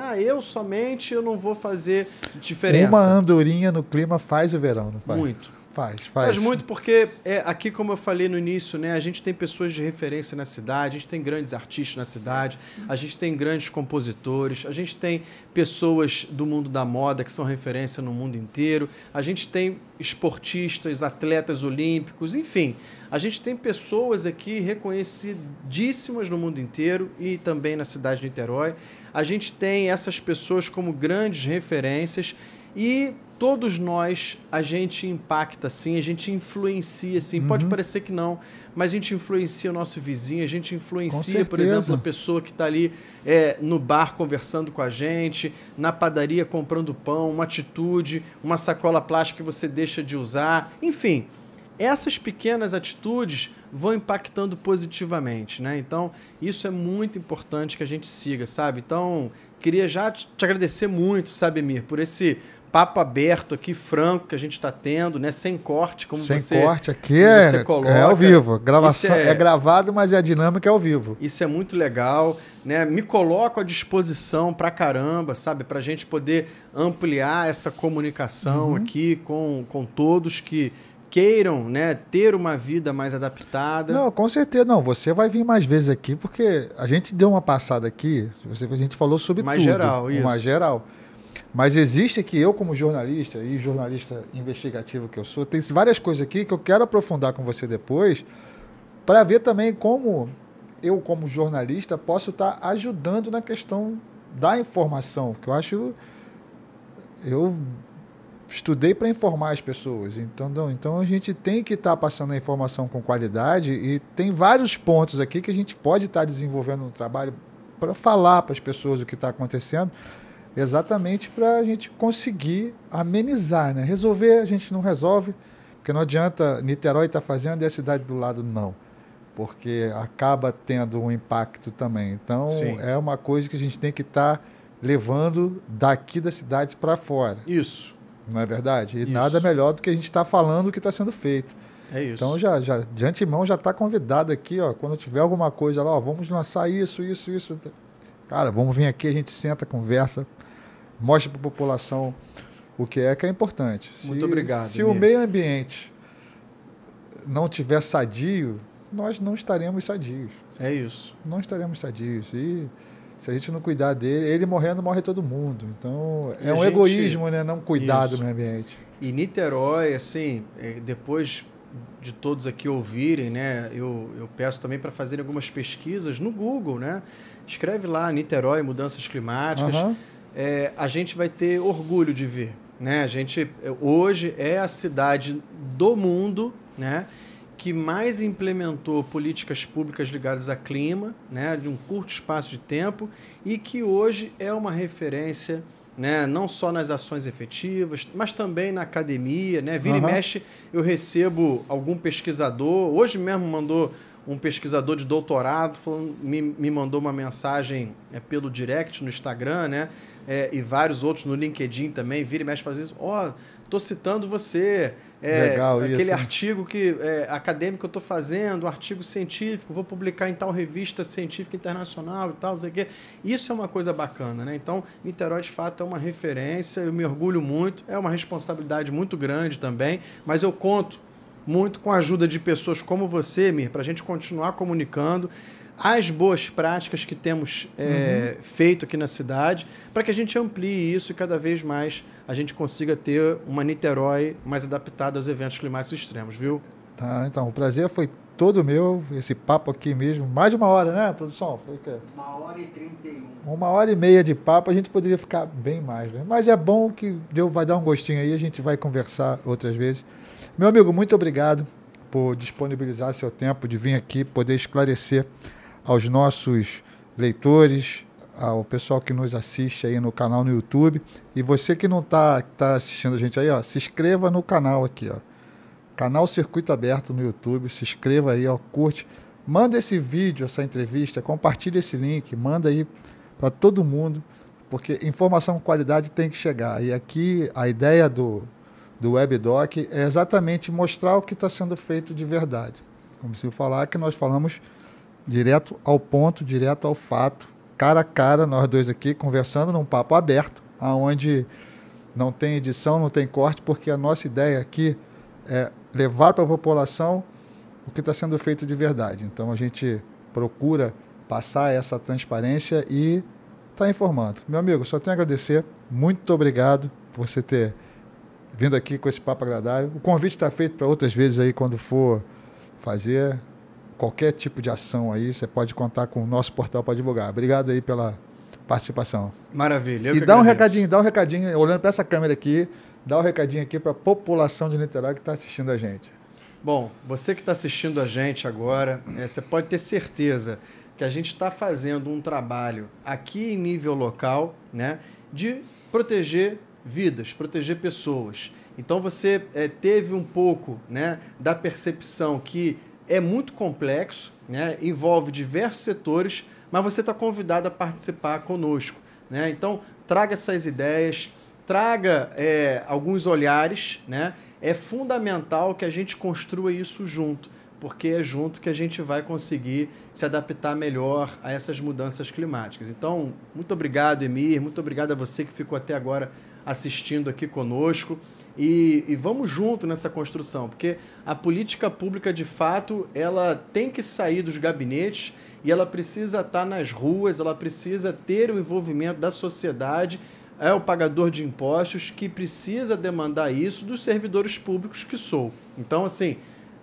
eu não vou fazer diferença. Uma andorinha no clima faz o verão, não faz? Muito. Faz muito porque aqui, como eu falei no início, né, a gente tem pessoas de referência na cidade, a gente tem grandes artistas na cidade, a gente tem grandes compositores, a gente tem pessoas do mundo da moda que são referência no mundo inteiro, a gente tem esportistas, atletas olímpicos, enfim, a gente tem pessoas aqui reconhecidíssimas no mundo inteiro e também na cidade de Niterói. A gente tem essas pessoas como grandes referências e todos nós, a gente impacta sim, a gente influencia sim. Pode parecer que não, mas a gente influencia o nosso vizinho, a gente influencia, por exemplo, a pessoa que está ali no bar conversando com a gente, na padaria comprando pão, uma atitude, uma sacola plástica que você deixa de usar. Enfim, essas pequenas atitudes vão impactando positivamente, né? Então, isso é muito importante que a gente siga, sabe? Então, queria já te agradecer muito, sabe, Emir, por esse papo aberto aqui, franco, que a gente está tendo, né? Sem corte, como você Sem corte, aqui você coloca. É ao vivo. Gravação é gravado, mas a dinâmica é ao vivo. Isso é muito legal, né? Me coloco à disposição pra caramba, sabe? Pra gente poder ampliar essa comunicação aqui com todos que queiram, né, ter uma vida mais adaptada. Não, com certeza. Não, você vai vir mais vezes aqui, porque a gente deu uma passada aqui, a gente falou sobre mais tudo. Geral, isso. Mais geral. Mas existe que eu, como jornalista, e jornalista investigativo que eu sou, tem várias coisas aqui que eu quero aprofundar com você depois, para ver também como eu, como jornalista, posso estar ajudando na questão da informação, que eu acho... Eu estudei para informar as pessoas, então a gente tem que estar passando a informação com qualidade e tem vários pontos aqui que a gente pode estar desenvolvendo no trabalho para falar para as pessoas o que está acontecendo, exatamente para a gente conseguir amenizar, né? Resolver a gente não resolve, porque não adianta Niterói estar fazendo e a cidade do lado não, porque acaba tendo um impacto também. Então, é uma coisa que a gente tem que estar levando daqui da cidade para fora. Isso. Não é verdade? E nada melhor do que a gente estar falando o que está sendo feito. É isso. Então, já de antemão, já está convidado aqui, ó, quando tiver alguma coisa lá, ó, vamos lançar isso. Cara, vamos vir aqui, a gente senta, conversa, mostra para a população o que é importante. Muito obrigado. Se o meio ambiente não tiver sadio, nós não estaremos sadios. É isso. Não estaremos sadios. E Se a gente não cuidar dele, ele morrendo, morre todo mundo. Então, E é a um gente- egoísmo, né? Não cuidar do Isso. meio ambiente. E Niterói, assim, depois de todos aqui ouvirem, né, eu peço também para fazerem algumas pesquisas no Google, né? Escreve lá Niterói, mudanças climáticas. Aham. A gente vai ter orgulho de ver, né? A gente hoje é a cidade do mundo, né, que mais implementou políticas públicas ligadas a clima, né, de um curto espaço de tempo, e que hoje é uma referência, né, não só nas ações efetivas, mas também na academia, né? Vira e Aham. mexe, eu recebo algum pesquisador. Hoje mesmo mandou um pesquisador de doutorado, me mandou uma mensagem pelo direct no Instagram, né? E vários outros no LinkedIn também. Vira e mexe fazer isso. Tô citando você. Legal Aquele isso, né? artigo acadêmico que eu estou fazendo, artigo científico, vou publicar em tal revista científica internacional e tal, não sei o quê. Isso é uma coisa bacana, né? Então, Niterói, de fato, é uma referência, eu me orgulho muito, é uma responsabilidade muito grande também, mas eu conto muito com a ajuda de pessoas como você, Mir, para a gente continuar comunicando as boas práticas que temos feito aqui na cidade, para que a gente amplie isso e cada vez mais a gente consiga ter uma Niterói mais adaptada aos eventos climáticos extremos, viu? Tá, então, o prazer foi todo meu, esse papo aqui mesmo. Mais de uma hora, né, produção? Foi o quê? 1h31. 1h30 de papo, a gente poderia ficar bem mais, né? Mas é bom que vai dar um gostinho aí, a gente vai conversar outras vezes. Meu amigo, muito obrigado por disponibilizar seu tempo de vir aqui, poder esclarecer aos nossos leitores, ao pessoal que nos assiste aí no canal no YouTube. E você que não está assistindo a gente aí, ó, se inscreva no canal aqui, ó. Canal Circuito Aberto no YouTube, se inscreva aí, ó, curte. Manda esse vídeo, essa entrevista, compartilha esse link, manda aí para todo mundo, porque informação com qualidade tem que chegar. E aqui a ideia do WebDoc é exatamente mostrar o que está sendo feito de verdade. Como se eu falar que nós falamos direto ao ponto, direto ao fato, cara a cara, nós dois aqui conversando num papo aberto, onde não tem edição, não tem corte, porque a nossa ideia aqui é levar para a população o que está sendo feito de verdade. Então a gente procura passar essa transparência e está informando. Meu amigo, só tenho a agradecer, muito obrigado por você ter vindo aqui com esse papo agradável. O convite está feito para outras vezes aí, quando for fazer qualquer tipo de ação aí, você pode contar com o nosso portal para divulgar. Obrigado aí pela participação. Maravilha. E dá um recadinho, olhando para essa câmera aqui, dá um recadinho aqui para a população de Niterói que está assistindo a gente. Bom, você que está assistindo a gente agora, você pode ter certeza que a gente está fazendo um trabalho aqui em nível local, né, de proteger vidas, proteger pessoas. Então você teve um pouco, né, da percepção que é muito complexo, né, envolve diversos setores, mas você está convidado a participar conosco, né? Então, traga essas ideias, traga alguns olhares, né? É fundamental que a gente construa isso junto, porque é junto que a gente vai conseguir se adaptar melhor a essas mudanças climáticas. Então, muito obrigado, Emir, muito obrigado a você que ficou até agora assistindo aqui conosco. E vamos junto nessa construção, porque a política pública, de fato, ela tem que sair dos gabinetes e ela precisa estar nas ruas, ela precisa ter o envolvimento da sociedade, é o pagador de impostos que precisa demandar isso dos servidores públicos que sou. Então, assim,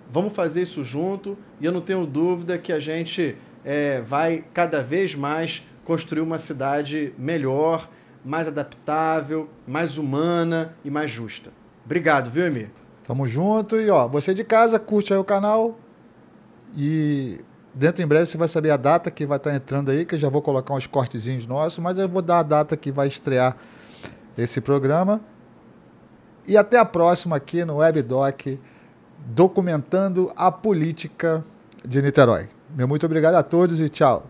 vamos fazer isso junto e eu não tenho dúvida que a gente vai cada vez mais construir uma cidade melhor, mais adaptável, mais humana e mais justa. Obrigado, viu, Emir? Tamo junto e, ó, você de casa, curte aí o canal e dentro em breve você vai saber a data que vai estar entrando aí, que eu já vou colocar uns cortezinhos nossos, mas eu vou dar a data que vai estrear esse programa. E até a próxima aqui no WebDoc, documentando a política de Niterói. Meu muito obrigado a todos e tchau.